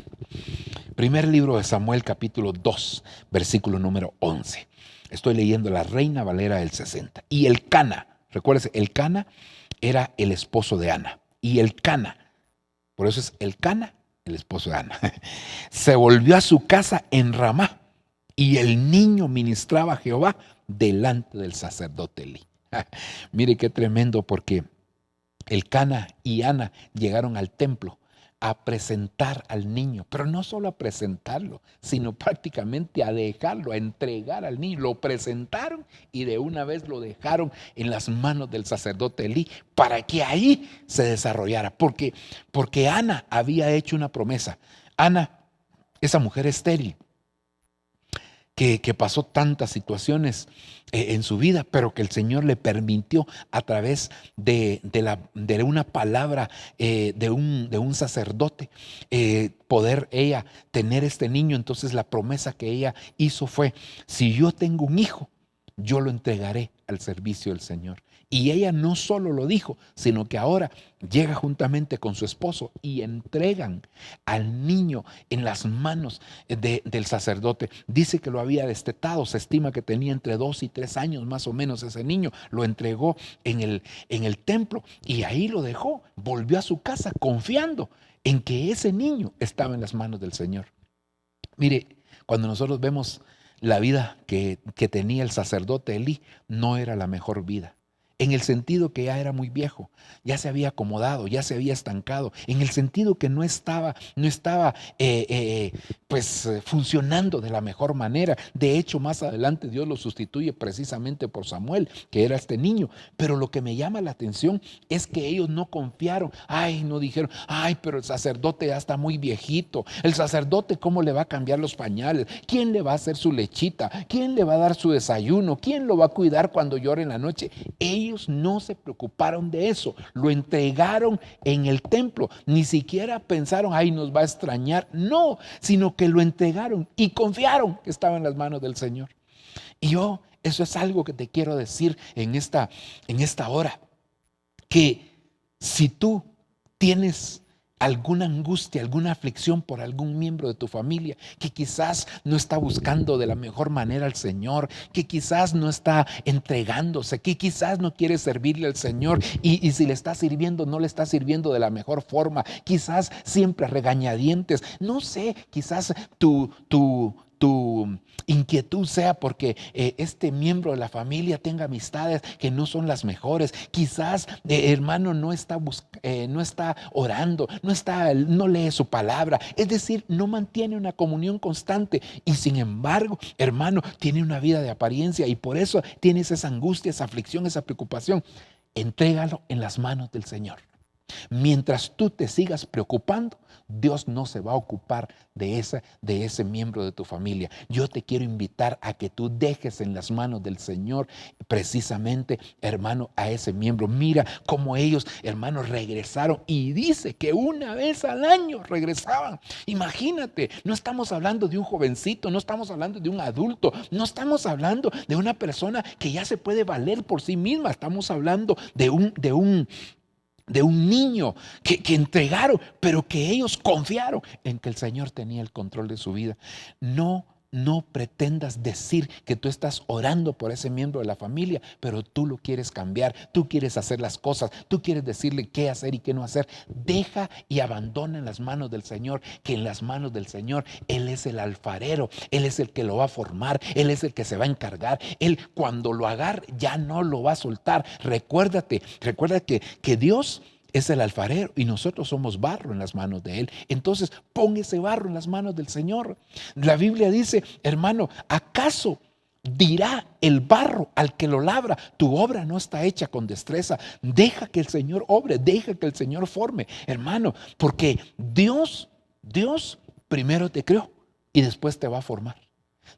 Primer libro de Samuel, capítulo 2, versículo número 11. Estoy leyendo la Reina Valera del 60. Y Elcana, recuérdese, Elcana era el esposo de Ana. Y Elcana, por eso es Elcana, el esposo de Ana, se volvió a su casa en Ramá, y el niño ministraba a Jehová delante del sacerdote Elí. Mire qué tremendo, porque Elcana y Ana llegaron al templo a presentar al niño, pero no solo a presentarlo, sino prácticamente a dejarlo, a entregar al niño. Lo presentaron y de una vez lo dejaron en las manos del sacerdote Elí para que ahí se desarrollara, porque Ana había hecho una promesa. Ana, esa mujer estéril, que pasó tantas situaciones en su vida, pero que el Señor le permitió a través de una palabra de un sacerdote poder ella tener este niño. Entonces la promesa que ella hizo fue: si yo tengo un hijo, yo lo entregaré al servicio del Señor. Y ella no solo lo dijo, sino que ahora llega juntamente con su esposo y entregan al niño en las manos del sacerdote. Dice que lo había destetado, se estima que tenía entre 2 y 3 años más o menos ese niño. Lo entregó en el templo y ahí lo dejó. Volvió a su casa confiando en que ese niño estaba en las manos del Señor. Mire, cuando nosotros vemos la vida que tenía el sacerdote Elí, no era la mejor vida. En el sentido que ya era muy viejo, ya se había acomodado, ya se había estancado, en el sentido que no estaba funcionando de la mejor manera. De hecho, más adelante Dios lo sustituye precisamente por Samuel, que era este niño. Pero lo que me llama la atención es que ellos no confiaron. No dijeron: pero el sacerdote ya está muy viejito. El sacerdote, ¿cómo le va a cambiar los pañales? ¿Quién le va a hacer su lechita? ¿Quién le va a dar su desayuno? ¿Quién lo va a cuidar cuando llore en la noche? Ellos no se preocuparon de eso. Lo entregaron en el templo. Ni siquiera pensaron: nos va a extrañar. No, sino que lo entregaron y confiaron que estaba en las manos del Señor. Y eso es algo que te quiero decir en esta hora. Que si tú tienes alguna angustia, alguna aflicción por algún miembro de tu familia que quizás no está buscando de la mejor manera al Señor, que quizás no está entregándose, que quizás no quiere servirle al Señor, y si le está sirviendo, no le está sirviendo de la mejor forma, quizás siempre a regañadientes, no sé, quizás tu inquietud sea porque este miembro de la familia tenga amistades que no son las mejores. Quizás, hermano, no está no está orando, no lee su palabra. Es decir, no mantiene una comunión constante y sin embargo, hermano, tiene una vida de apariencia y por eso tienes esa angustia, esa aflicción, esa preocupación. Entrégalo en las manos del Señor. Mientras tú te sigas preocupando, Dios no se va a ocupar de ese miembro de tu familia. Yo te quiero invitar a que tú dejes en las manos del Señor precisamente, hermano, a ese miembro. Mira cómo ellos, hermanos, regresaron y dice que una vez al año regresaban. Imagínate, no estamos hablando de un jovencito, no estamos hablando de un adulto, no estamos hablando de una persona que ya se puede valer por sí misma. Estamos hablando de un niño que entregaron, pero que ellos confiaron en que el Señor tenía el control de su vida. No pretendas decir que tú estás orando por ese miembro de la familia, pero tú lo quieres cambiar, tú quieres hacer las cosas, tú quieres decirle qué hacer y qué no hacer. Deja y abandona en las manos del Señor, que en las manos del Señor Él es el alfarero, Él es el que lo va a formar, Él es el que se va a encargar. Él cuando lo agarre ya no lo va a soltar. Recuerda que Dios es el alfarero y nosotros somos barro en las manos de Él. Entonces pon ese barro en las manos del Señor. La Biblia dice, hermano, ¿acaso dirá el barro al que lo labra, tu obra no está hecha con destreza? Deja que el Señor obre, deja que el Señor forme, hermano, porque Dios primero te creó y después te va a formar.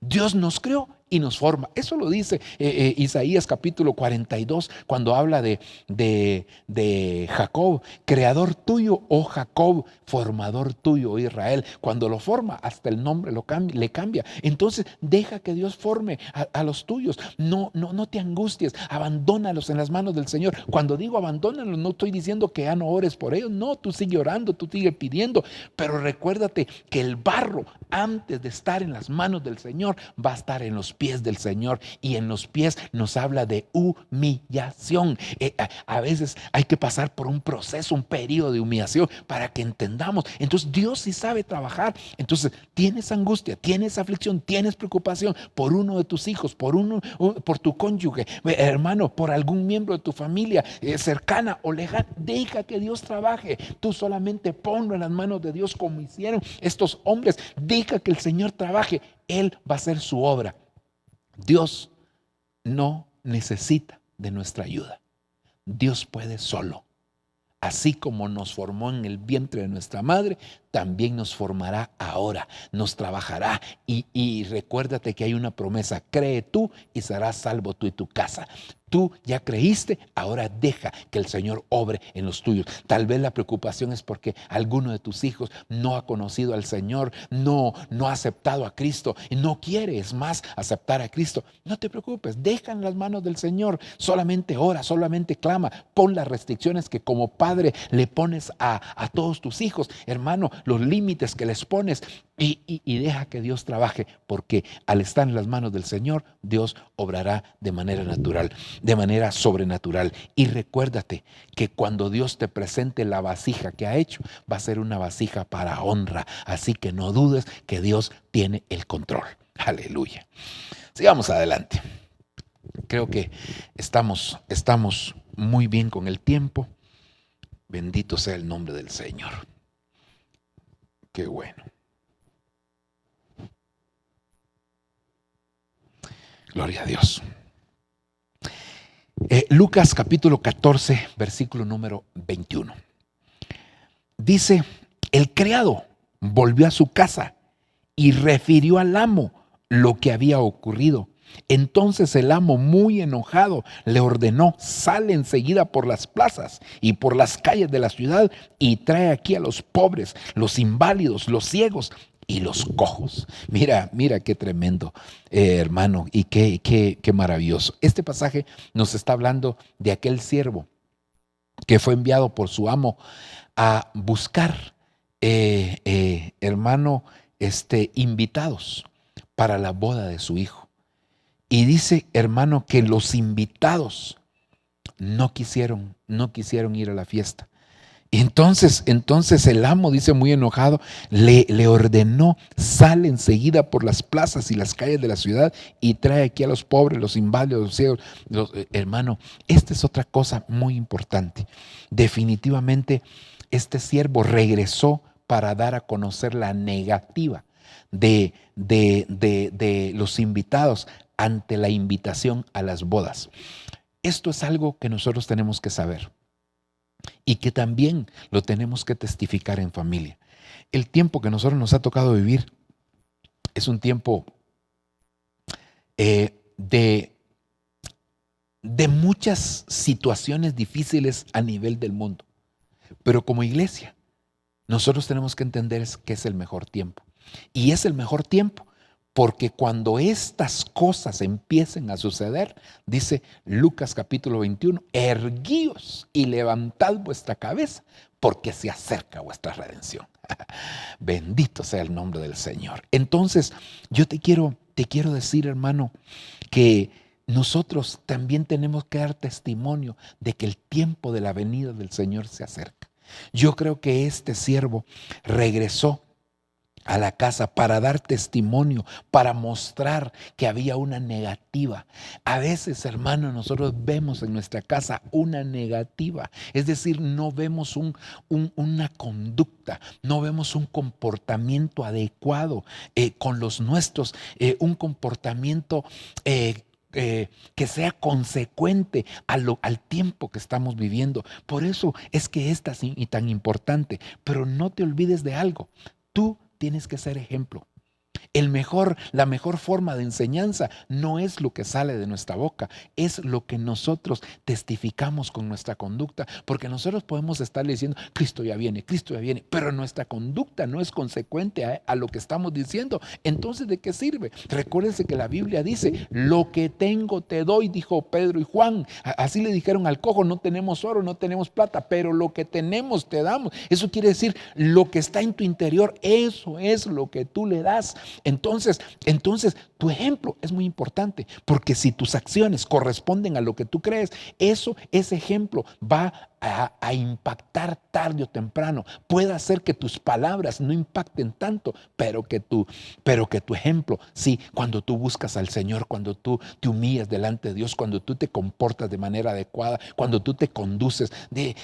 Dios nos creó y nos forma. Eso lo dice Isaías capítulo 42 cuando habla de Jacob, creador tuyo, oh Jacob, formador tuyo, oh Israel. Cuando lo forma, hasta el nombre le cambia. Entonces deja que Dios forme a los tuyos. No te angusties, abandónalos en las manos del Señor. Cuando digo abandónalos, no estoy diciendo que ya no ores por ellos. No, tú sigue orando, tú sigue pidiendo, pero recuérdate que el barro, antes de estar en las manos del Señor, va a estar en los pies del Señor, y en los pies nos habla de humillación. A veces hay que pasar por un proceso, un periodo de humillación para que entendamos. Entonces Dios sí sabe trabajar. Entonces tienes angustia, tienes aflicción, tienes preocupación por uno de tus hijos, por tu cónyuge, hermano, por algún miembro de tu familia cercana o lejana. Deja que Dios trabaje. Tú solamente ponlo en las manos de Dios como hicieron estos hombres. Deja que el Señor trabaje. Él va a hacer su obra. Dios no necesita de nuestra ayuda. Dios puede solo. Así como nos formó en el vientre de nuestra madre, también nos formará ahora, nos trabajará. Y recuérdate que hay una promesa: cree tú y serás salvo tú y tu casa. Tú ya creíste, ahora deja que el Señor obre en los tuyos. Tal vez la preocupación es porque alguno de tus hijos no ha conocido al Señor, no ha aceptado a Cristo y no quiere, es más, aceptar a Cristo. No te preocupes, deja en las manos del Señor. Solamente ora, solamente clama. Pon las restricciones que como padre le pones a todos tus hijos, hermano, los límites que les pones, y deja que Dios trabaje, porque al estar en las manos del Señor, Dios obrará de manera natural, de manera sobrenatural. Y recuérdate que cuando Dios te presente la vasija que ha hecho, va a ser una vasija para honra. Así que no dudes que Dios tiene el control. Aleluya. Sigamos adelante. Creo que estamos muy bien con el tiempo. Bendito sea el nombre del Señor. Qué bueno. Gloria a Dios. Lucas capítulo 14, versículo número 21. Dice, el criado volvió a su casa y refirió al amo lo que había ocurrido. Entonces el amo, muy enojado, le ordenó: sale enseguida por las plazas y por las calles de la ciudad y trae aquí a los pobres, los inválidos, los ciegos y los cojos. Mira qué tremendo, hermano, y qué maravilloso. Este pasaje nos está hablando de aquel siervo que fue enviado por su amo a buscar, hermano, invitados para la boda de su hijo. Y dice, hermano, que los invitados no quisieron ir a la fiesta. Y entonces el amo, dice muy enojado, le ordenó: sale enseguida por las plazas y las calles de la ciudad y trae aquí a los pobres, los inválidos, los ciegos. Hermano, esta es otra cosa muy importante. Definitivamente este siervo regresó para dar a conocer la negativa de los invitados ante la invitación a las bodas. Esto es algo que nosotros tenemos que saber y que también lo tenemos que testificar en familia. El tiempo que nosotros nos ha tocado vivir es un tiempo de muchas situaciones difíciles a nivel del mundo. Pero como iglesia, nosotros tenemos que entender que es el mejor tiempo. Y es el mejor tiempo porque cuando estas cosas empiecen a suceder, dice Lucas capítulo 21, erguíos y levantad vuestra cabeza, porque se acerca vuestra redención. Bendito sea el nombre del Señor. Entonces, yo te quiero decir, hermano, que nosotros también tenemos que dar testimonio de que el tiempo de la venida del Señor se acerca. Yo creo que este siervo regresó a la casa para dar testimonio, para mostrar que había una negativa. A veces, hermano, nosotros vemos en nuestra casa una negativa, es decir, no vemos una conducta, no vemos un comportamiento adecuado con los nuestros, un comportamiento que sea consecuente al tiempo que estamos viviendo. Por eso es que es tan importante. Pero no te olvides de algo: tú tienes que ser ejemplo. La mejor forma de enseñanza no es lo que sale de nuestra boca, es lo que nosotros testificamos con nuestra conducta, porque nosotros podemos estar diciendo: Cristo ya viene, pero nuestra conducta no es consecuente a lo que estamos diciendo. Entonces, ¿de qué sirve? Recuérdense que la Biblia dice: lo que tengo te doy, dijo Pedro y Juan. Así le dijeron al cojo: no tenemos oro, no tenemos plata, pero lo que tenemos te damos. Eso quiere decir, lo que está en tu interior, eso es lo que tú le das. Entonces, tu ejemplo es muy importante, porque si tus acciones corresponden a lo que tú crees, ese ejemplo va a impactar tarde o temprano. Puede hacer que tus palabras no impacten tanto, pero que tu ejemplo, sí, cuando tú buscas al Señor, cuando tú te humillas delante de Dios, cuando tú te comportas de manera adecuada, cuando tú te conduces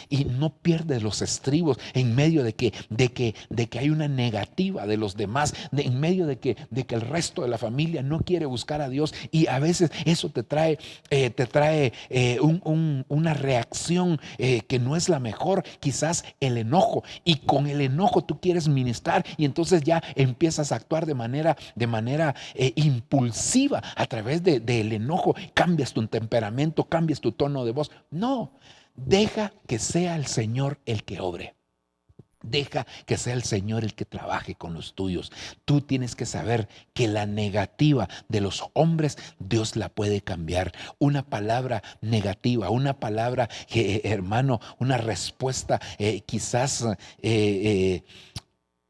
y no pierdes los estribos en medio de que hay una negativa de los demás, en medio de que el resto de la familia no quiere buscar a Dios, y a veces eso te trae una reacción que no es la mejor, quizás el enojo, y con el enojo tú quieres ministrar y entonces ya empiezas a actuar de manera impulsiva a través del enojo, cambias tu temperamento, cambias tu tono de voz. No, deja que sea el Señor el que obre. Deja que sea el Señor el que trabaje con los tuyos. Tú tienes que saber que la negativa de los hombres, Dios la puede cambiar. Una palabra negativa, una palabra, hermano, una respuesta quizás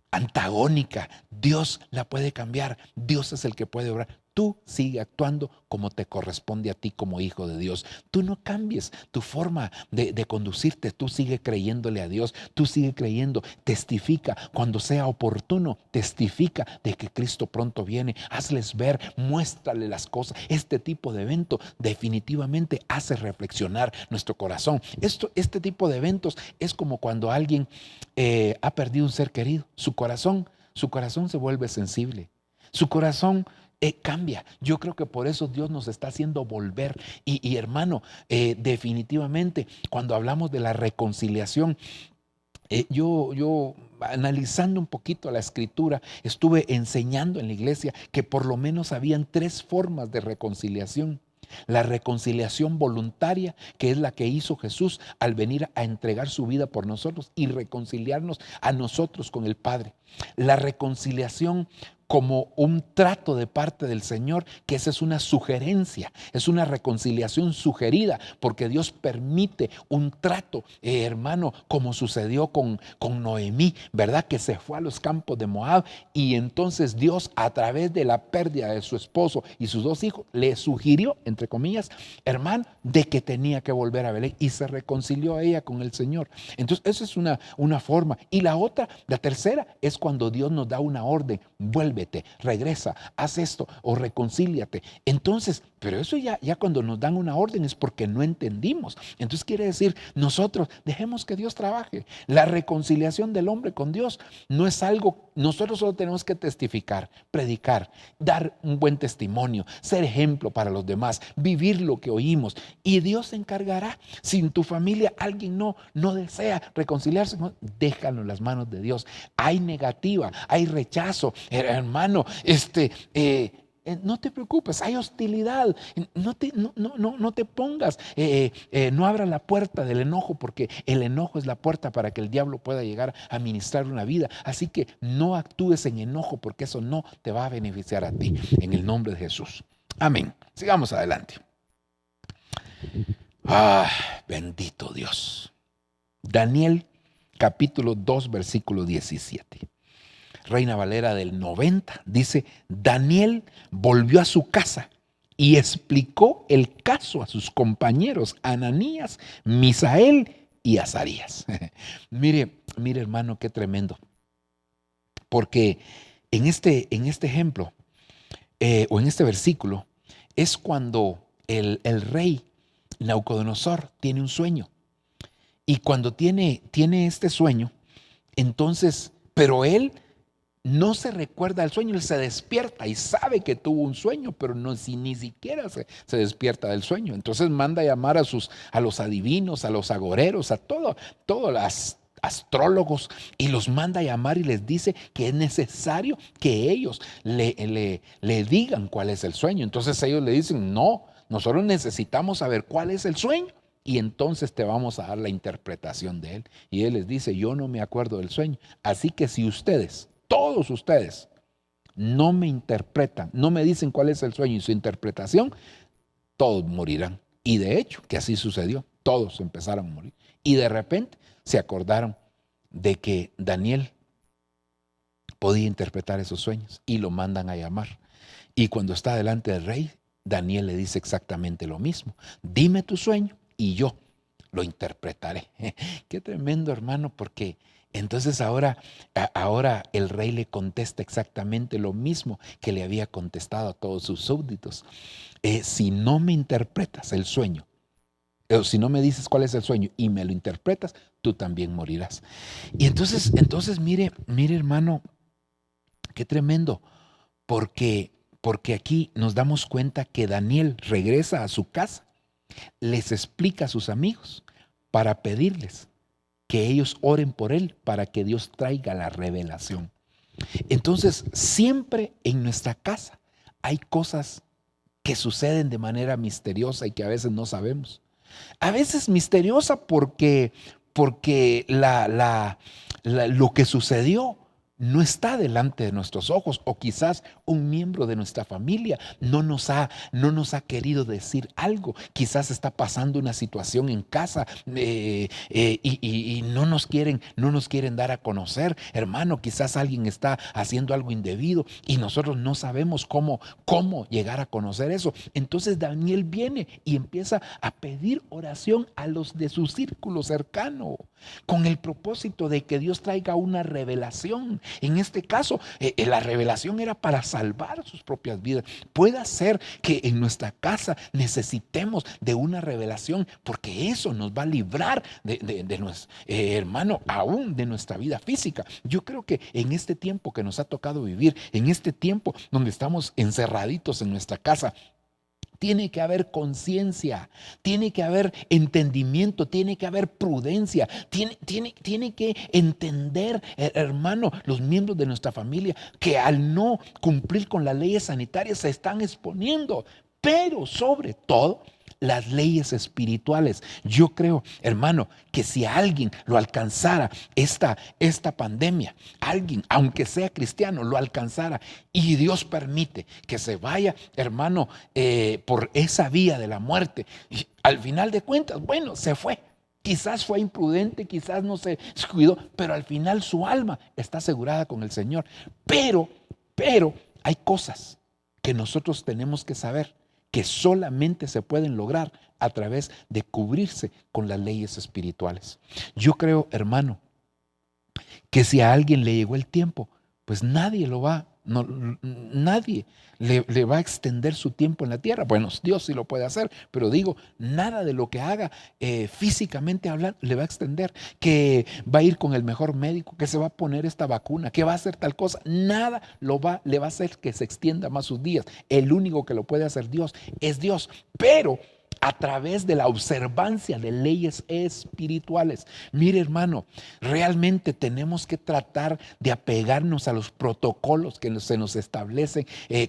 antagónica, Dios la puede cambiar. Dios es el que puede obrar. Tú sigue actuando como te corresponde a ti como hijo de Dios. Tú no cambies tu forma de conducirte. Tú sigue creyéndole a Dios. Tú sigue creyendo. Testifica cuando sea oportuno. Testifica de que Cristo pronto viene. Hazles ver, muéstrale las cosas. Este tipo de evento definitivamente hace reflexionar nuestro corazón. Este tipo de eventos es como cuando alguien ha perdido un ser querido. Su corazón se vuelve sensible. Su corazón cambia. Yo creo que por eso Dios nos está haciendo volver. Y hermano, definitivamente, cuando hablamos de la reconciliación, yo analizando un poquito la escritura, estuve enseñando en la iglesia que por lo menos habían 3 formas de reconciliación. La reconciliación voluntaria, que es la que hizo Jesús al venir a entregar su vida por nosotros y reconciliarnos a nosotros con el Padre. La reconciliación como un trato de parte del Señor, que esa es una sugerencia, es una reconciliación sugerida, porque Dios permite un trato, hermano, como sucedió con Noemí, ¿verdad? Que se fue a los campos de Moab y entonces Dios, a través de la pérdida de su esposo y sus 2 hijos, le sugirió, entre comillas, hermano, de que tenía que volver a Belén, y se reconcilió a ella con el Señor. Entonces, esa es una forma. Y la otra, la tercera, es cuando Dios nos da una orden: vuélvete, regresa, haz esto o reconcíliate. Entonces, pero eso ya cuando nos dan una orden es porque no entendimos. Entonces quiere decir, nosotros dejemos que Dios trabaje. La reconciliación del hombre con Dios no es algo, nosotros solo tenemos que testificar, predicar, dar un buen testimonio, ser ejemplo para los demás, vivir lo que oímos, y Dios se encargará. Si en tu familia alguien no desea reconciliarse, déjalo en las manos de Dios. Hay negativa, hay rechazo, hermano, no te preocupes, hay hostilidad, no te pongas, no abras la puerta del enojo, porque el enojo es la puerta para que el diablo pueda llegar a ministrar una vida. Así que no actúes en enojo, porque eso no te va a beneficiar a ti, en el nombre de Jesús. Amén. Sigamos adelante. Bendito Dios. Daniel capítulo 2 versículo 17. Reina Valera del 90 dice: Daniel volvió a su casa y explicó el caso a sus compañeros Ananías, Misael y Azarías. Mire hermano, qué tremendo. Porque en este ejemplo, o en este versículo, es cuando el rey Nabucodonosor tiene un sueño. Y cuando tiene este sueño, entonces, pero él no se recuerda el sueño, él se despierta y sabe que tuvo un sueño, pero ni siquiera se despierta del sueño. Entonces manda a llamar a los adivinos, a los agoreros, a todos los astrólogos, y los manda a llamar y les dice que es necesario que ellos le digan cuál es el sueño. Entonces ellos le dicen: no, nosotros necesitamos saber cuál es el sueño, y entonces te vamos a dar la interpretación de él. Y él les dice: yo no me acuerdo del sueño, así que si ustedes, todos ustedes, no me interpretan, no me dicen cuál es el sueño y su interpretación, todos morirán. Y de hecho, que así sucedió, todos empezaron a morir. Y de repente se acordaron de que Daniel podía interpretar esos sueños y lo mandan a llamar. Y cuando está delante del rey, Daniel le dice exactamente lo mismo: dime tu sueño y yo lo interpretaré. Qué tremendo, hermano, porque entonces ahora el rey le contesta exactamente lo mismo que le había contestado a todos sus súbditos. Si no me interpretas el sueño, o si no me dices cuál es el sueño y me lo interpretas, tú también morirás. Y entonces mire hermano, qué tremendo, porque aquí nos damos cuenta que Daniel regresa a su casa, les explica a sus amigos para pedirles que ellos oren por él para que Dios traiga la revelación. Entonces, siempre en nuestra casa hay cosas que suceden de manera misteriosa y que a veces no sabemos. A veces misteriosa porque lo que sucedió no está delante de nuestros ojos, o quizás un miembro de nuestra familia no nos ha querido decir algo. Quizás está pasando una situación en casa y no nos quieren dar a conocer. Hermano, quizás alguien está haciendo algo indebido y nosotros no sabemos cómo llegar a conocer eso. Entonces Daniel viene y empieza a pedir oración a los de su círculo cercano, con el propósito de que Dios traiga una revelación. En este caso, la revelación era para salvar sus propias vidas. Puede ser que en nuestra casa necesitemos de una revelación, porque eso nos va a librar de nuestro hermano, aún de nuestra vida física. Yo creo que en este tiempo que nos ha tocado vivir, en este tiempo donde estamos encerraditos en nuestra casa, tiene que haber conciencia, tiene que haber entendimiento, tiene que haber prudencia, tiene que entender, hermano, los miembros de nuestra familia, que al no cumplir con las leyes sanitarias se están exponiendo. Pero sobre todo, las leyes espirituales. Yo creo, hermano, que si a alguien lo alcanzara esta pandemia, alguien, aunque sea cristiano, lo alcanzara y Dios permite que se vaya, hermano, por esa vía de la muerte, y al final de cuentas, bueno, se fue. Quizás fue imprudente, quizás no se cuidó, pero al final su alma está asegurada con el Señor. Pero hay cosas que nosotros tenemos que saber que solamente se pueden lograr a través de cubrirse con las leyes espirituales. Yo creo, hermano, que si a alguien le llegó el tiempo, pues nadie le va a extender su tiempo en la tierra. Bueno, Dios sí lo puede hacer, pero digo, nada de lo que haga físicamente hablando le va a extender, que va a ir con el mejor médico, que se va a poner esta vacuna, que va a hacer tal cosa, nada le va a hacer que se extienda más sus días. El único que lo puede hacer Dios es Dios, pero a través de la observancia de leyes espirituales. Mire, hermano, realmente tenemos que tratar de apegarnos a los protocolos que se nos establecen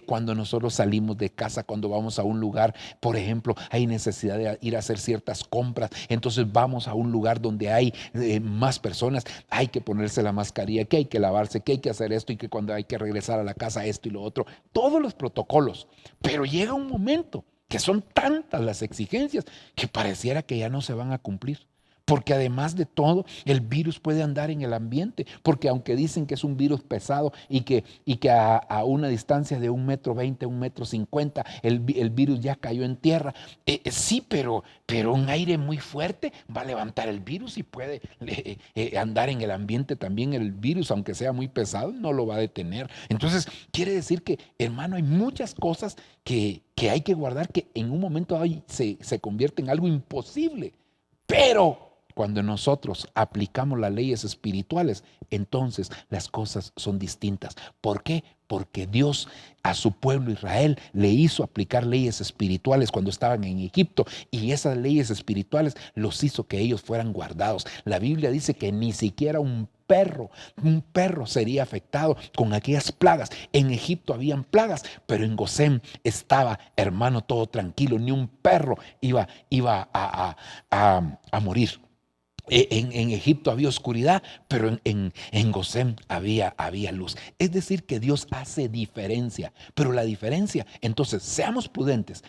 cuando nosotros salimos de casa, cuando vamos a un lugar. Por ejemplo, hay necesidad de ir a hacer ciertas compras, entonces vamos a un lugar donde hay más personas, hay que ponerse la mascarilla, que hay que lavarse, que hay que hacer esto y que cuando hay que regresar a la casa esto y lo otro, todos los protocolos. Pero llega un momento que son tantas las exigencias que pareciera que ya no se van a cumplir. Porque además de todo, el virus puede andar en el ambiente, porque aunque dicen que es un virus pesado y que a una distancia de 1,20 m, 1,50 m, el virus ya cayó en tierra, sí, pero un aire muy fuerte va a levantar el virus y puede andar en el ambiente también el virus, aunque sea muy pesado, no lo va a detener. Entonces, quiere decir que, hermano, hay muchas cosas que hay que guardar que en un momento se convierte en algo imposible, pero cuando nosotros aplicamos las leyes espirituales, entonces las cosas son distintas. ¿Por qué? Porque Dios a su pueblo Israel le hizo aplicar leyes espirituales cuando estaban en Egipto, y esas leyes espirituales los hizo que ellos fueran guardados. La Biblia dice que ni siquiera un perro sería afectado con aquellas plagas. En Egipto habían plagas, pero en Gosén estaba, hermano, todo tranquilo. Ni un perro iba a morir. En Egipto había oscuridad, pero en Gosén había luz. Es decir, que Dios hace diferencia, pero la diferencia, entonces, seamos prudentes,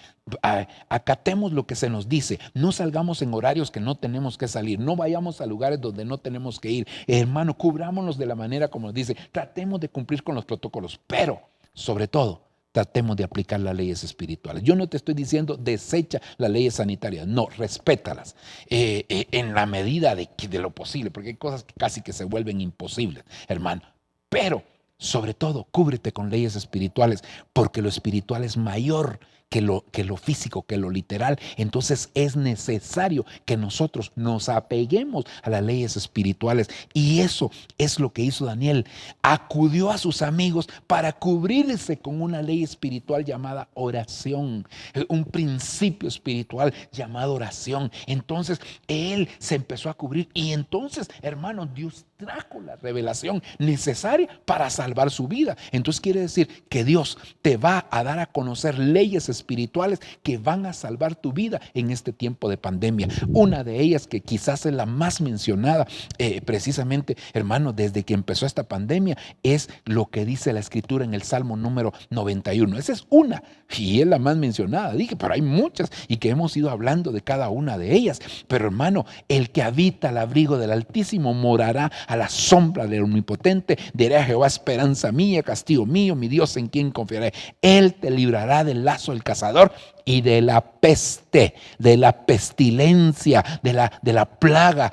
acatemos lo que se nos dice, no salgamos en horarios que no tenemos que salir, no vayamos a lugares donde no tenemos que ir. Hermano, cubrámonos de la manera como nos dice, tratemos de cumplir con los protocolos, pero sobre todo, tratemos de aplicar las leyes espirituales. Yo no te estoy diciendo desecha las leyes sanitarias, no, respétalas en la medida de lo posible, porque hay cosas que casi que se vuelven imposibles, hermano. Pero, sobre todo, cúbrete con leyes espirituales, porque lo espiritual es mayor que lo físico, que lo literal. Entonces es necesario que nosotros nos apeguemos a las leyes espirituales, y eso es lo que hizo Daniel. Acudió a sus amigos para cubrirse con una ley espiritual llamada oración, un principio espiritual llamado oración. Entonces él se empezó a cubrir, y entonces, hermano, Dios trajo la revelación necesaria para salvar su vida. Entonces quiere decir que Dios te va a dar a conocer leyes espirituales que van a salvar tu vida en este tiempo de pandemia. Una de ellas, que quizás es la más mencionada precisamente, hermano, desde que empezó esta pandemia, es lo que dice la Escritura en el Salmo número 91. Esa es una, y es la más mencionada. Dije, pero hay muchas, y que hemos ido hablando de cada una de ellas. Pero, hermano, el que habita al abrigo del Altísimo morará a la sombra del Omnipotente. Diré a Jehová, esperanza mía, castigo mío, mi Dios en quien confiaré. Él te librará del lazo del cazador y de la peste, de la pestilencia, de la plaga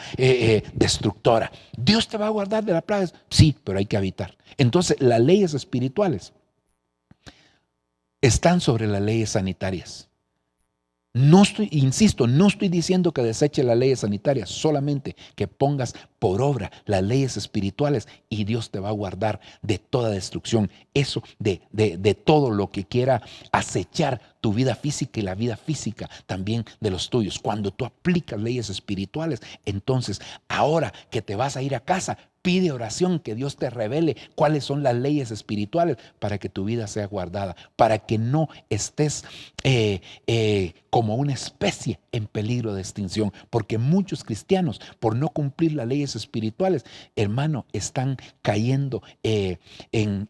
destructora. Dios te va a guardar de la plaga. Sí, pero hay que habitar. Entonces, las leyes espirituales están sobre las leyes sanitarias. No estoy diciendo que deseche las leyes sanitarias, solamente que pongas por obra las leyes espirituales y Dios te va a guardar de toda destrucción. Eso, de todo lo que quiera acechar tu vida física y la vida física también de los tuyos. Cuando tú aplicas leyes espirituales, entonces ahora que te vas a ir a casa, pide oración que Dios te revele cuáles son las leyes espirituales para que tu vida sea guardada, para que no estés como una especie en peligro de extinción. Porque muchos cristianos, por no cumplir las leyes espirituales, hermano, están cayendo en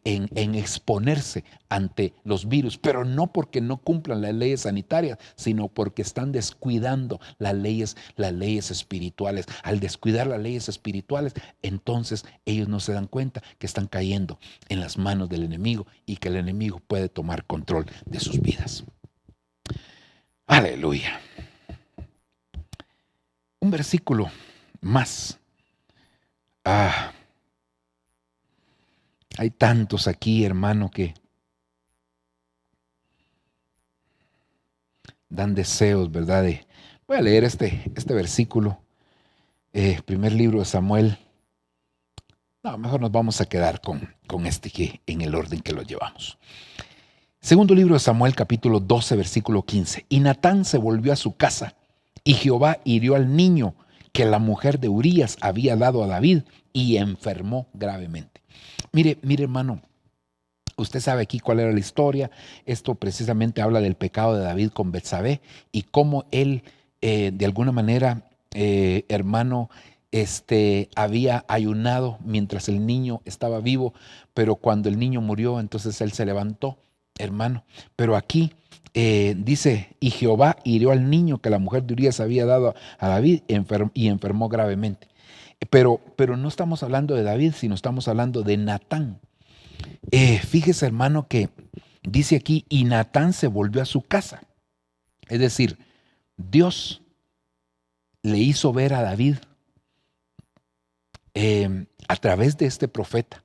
exponerse ante los virus, pero no porque no cumplan las leyes sanitarias, sino porque están descuidando las leyes espirituales. Al descuidar las leyes espirituales, entonces ellos no se dan cuenta que están cayendo en las manos del enemigo y que el enemigo puede tomar control de sus vidas. Aleluya. Un versículo más. Hay tantos aquí, hermano, que dan deseos, ¿verdad? Voy a leer este versículo. Primer libro de Samuel. No, mejor nos vamos a quedar con este que en el orden que lo llevamos. Segundo libro de Samuel, capítulo 12, versículo 15. Y Natán se volvió a su casa, y Jehová hirió al niño que la mujer de Urías había dado a David, y enfermó gravemente. Mire, hermano, usted sabe aquí cuál era la historia. Esto precisamente habla del pecado de David con Betsabé y cómo él, de alguna manera, hermano, había ayunado mientras el niño estaba vivo, pero cuando el niño murió, entonces él se levantó, hermano. Pero aquí dice, y Jehová hirió al niño que la mujer de Urías había dado a David y enfermó gravemente. Pero no estamos hablando de David, sino estamos hablando de Natán. Fíjese, hermano, que dice aquí, y Natán se volvió a su casa. Es decir, Dios le hizo ver a David a través de este profeta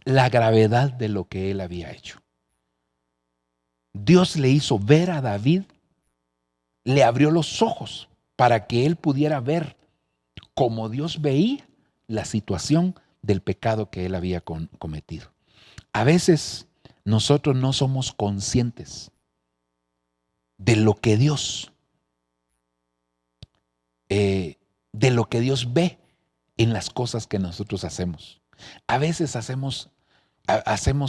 la gravedad de lo que él había hecho. Dios le hizo ver a David, le abrió los ojos para que él pudiera ver como Dios veía la situación del pecado que él había cometido. A veces nosotros no somos conscientes de lo que Dios ve en las cosas que nosotros hacemos. A veces hacemos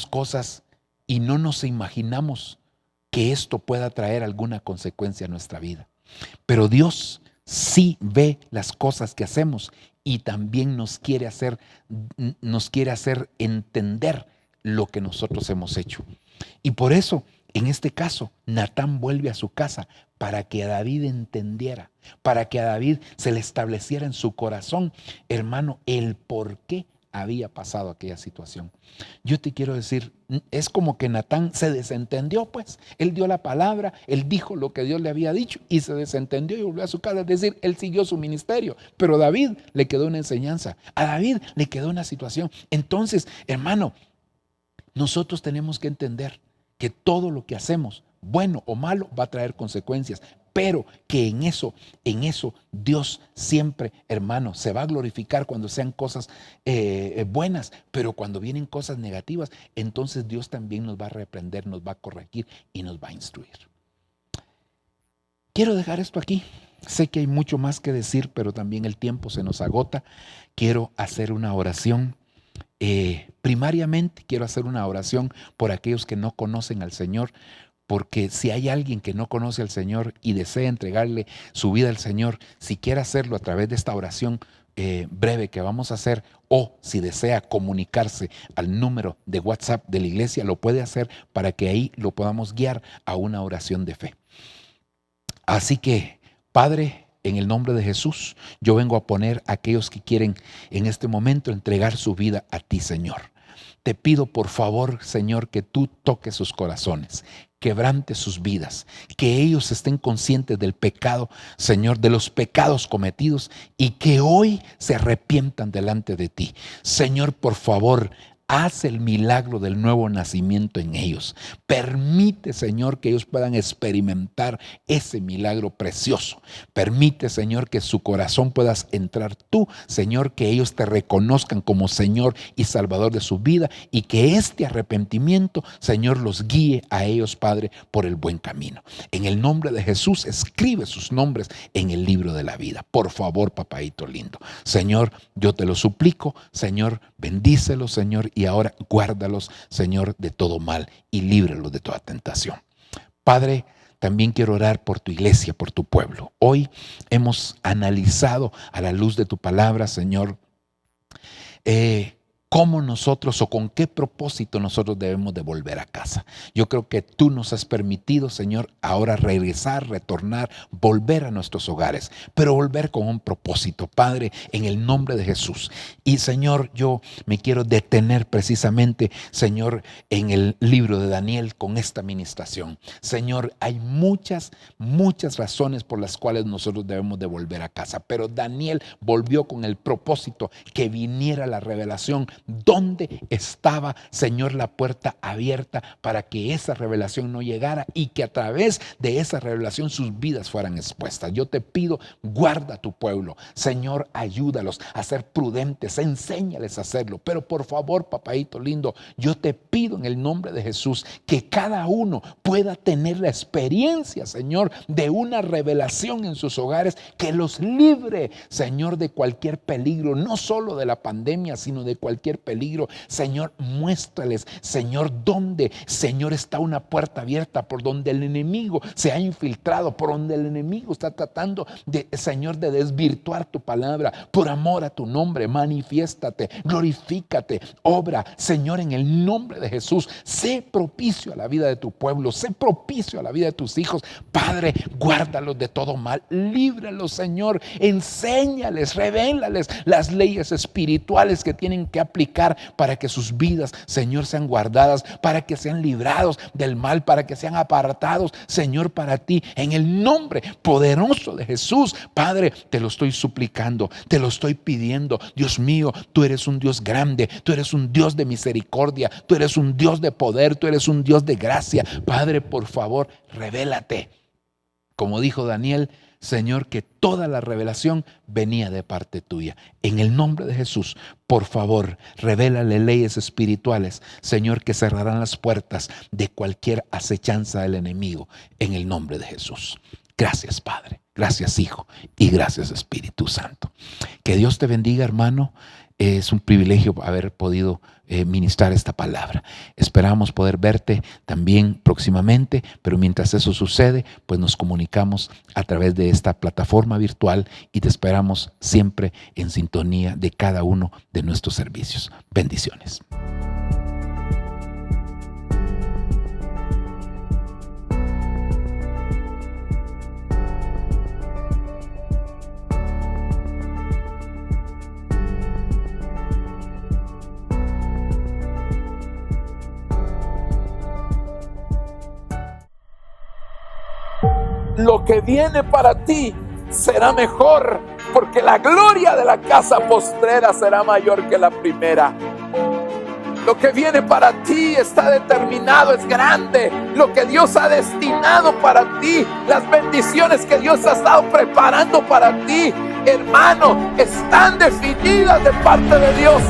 cosas y no nos imaginamos que esto pueda traer alguna consecuencia a nuestra vida. Pero Dios sí ve las cosas que hacemos y también nos quiere hacer entender lo que nosotros hemos hecho. Y por eso, en este caso, Natán vuelve a su casa para que a David entendiera, para que a David se le estableciera en su corazón, hermano, el por qué había pasado aquella situación. Yo te quiero decir, es como que Natán se desentendió, pues. Él dio la palabra, él dijo lo que Dios le había dicho y se desentendió y volvió a su casa. Es decir, él siguió su ministerio, pero a David le quedó una enseñanza, a David le quedó una situación. Entonces, hermano, nosotros tenemos que entender que todo lo que hacemos, bueno o malo, va a traer consecuencias, pero que en eso Dios siempre, hermano, se va a glorificar cuando sean cosas buenas, pero cuando vienen cosas negativas, entonces Dios también nos va a reprender, nos va a corregir y nos va a instruir. Quiero dejar esto aquí. Sé que hay mucho más que decir, pero también el tiempo se nos agota. Quiero hacer una oración. Primariamente quiero hacer una oración por aquellos que no conocen al Señor, porque si hay alguien que no conoce al Señor y desea entregarle su vida al Señor, si quiere hacerlo a través de esta oración breve que vamos a hacer, o si desea comunicarse al número de WhatsApp de la iglesia, lo puede hacer para que ahí lo podamos guiar a una oración de fe. Así que, Padre, en el nombre de Jesús, yo vengo a poner a aquellos que quieren en este momento entregar su vida a ti, Señor. Te pido por favor, Señor, que tú toques sus corazones, quebrante sus vidas, que ellos estén conscientes del pecado, Señor, de los pecados cometidos y que hoy se arrepientan delante de ti. Señor, por favor, haz el milagro del nuevo nacimiento en ellos. Permite, Señor, que ellos puedan experimentar ese milagro precioso. Permite, Señor, que su corazón puedas entrar tú, Señor, que ellos te reconozcan como Señor y Salvador de su vida, y que este arrepentimiento, Señor, los guíe a ellos, Padre, por el buen camino. En el nombre de Jesús, escribe sus nombres en el libro de la vida. Por favor, papaito lindo. Señor, yo te lo suplico, Señor, bendícelos, Señor, y ahora guárdalos, Señor, de todo mal y líbralos de toda tentación. Padre, también quiero orar por tu iglesia, por tu pueblo. Hoy hemos analizado a la luz de tu palabra, Señor, cómo nosotros o con qué propósito nosotros debemos de volver a casa. Yo creo que tú nos has permitido, Señor, ahora regresar, retornar, volver a nuestros hogares, pero volver con un propósito, Padre, en el nombre de Jesús. Y Señor, yo me quiero detener precisamente, Señor, en el libro de Daniel con esta ministración. Señor, hay muchas razones por las cuales nosotros debemos de volver a casa, pero Daniel volvió con el propósito que viniera la revelación. ¿Dónde estaba, Señor, la puerta abierta para que esa revelación no llegara y que a través de esa revelación sus vidas fueran expuestas? Yo te pido, guarda a tu pueblo. Señor, ayúdalos a ser prudentes, enséñales a hacerlo. Pero por favor, papaito lindo, yo te pido en el nombre de Jesús que cada uno pueda tener la experiencia, Señor, de una revelación en sus hogares que los libre, Señor, de cualquier peligro, no solo de la pandemia, sino de cualquier peligro. Señor, muéstrales, Señor, dónde, Señor, está una puerta abierta por donde el enemigo se ha infiltrado, por donde el enemigo está tratando de, Señor, de desvirtuar tu palabra. Por amor a tu nombre, manifiéstate, glorifícate, obra, Señor, en el nombre de Jesús. Sé propicio a la vida de tu pueblo, sé propicio a la vida de tus hijos. Padre, guárdalos de todo mal, líbralos, Señor, enséñales, revélales las leyes espirituales que tienen que aplicar para que sus vidas, Señor, sean guardadas, para que sean librados del mal, para que sean apartados, Señor, para ti, en el nombre poderoso de Jesús. Padre, te lo estoy suplicando, te lo estoy pidiendo. Dios mío, tú eres un Dios grande, tú eres un Dios de misericordia, tú eres un Dios de poder, tú eres un Dios de gracia. Padre, por favor, revélate. Como dijo Daniel, Señor, que toda la revelación venía de parte tuya. En el nombre de Jesús, por favor, revélale leyes espirituales, Señor, que cerrarán las puertas de cualquier acechanza del enemigo. En el nombre de Jesús. Gracias, Padre. Gracias, Hijo. Y gracias, Espíritu Santo. Que Dios te bendiga, hermano. Es un privilegio haber podido ministrar esta palabra. Esperamos poder verte también próximamente, pero mientras eso sucede, pues nos comunicamos a través de esta plataforma virtual y te esperamos siempre en sintonía de cada uno de nuestros servicios. Bendiciones. Lo que viene para ti será mejor, porque la gloria de la casa postrera será mayor que la primera. Lo que viene para ti está determinado, es grande. Lo que Dios ha destinado para ti, las bendiciones que Dios ha estado preparando para ti, hermano, están definidas de parte de Dios.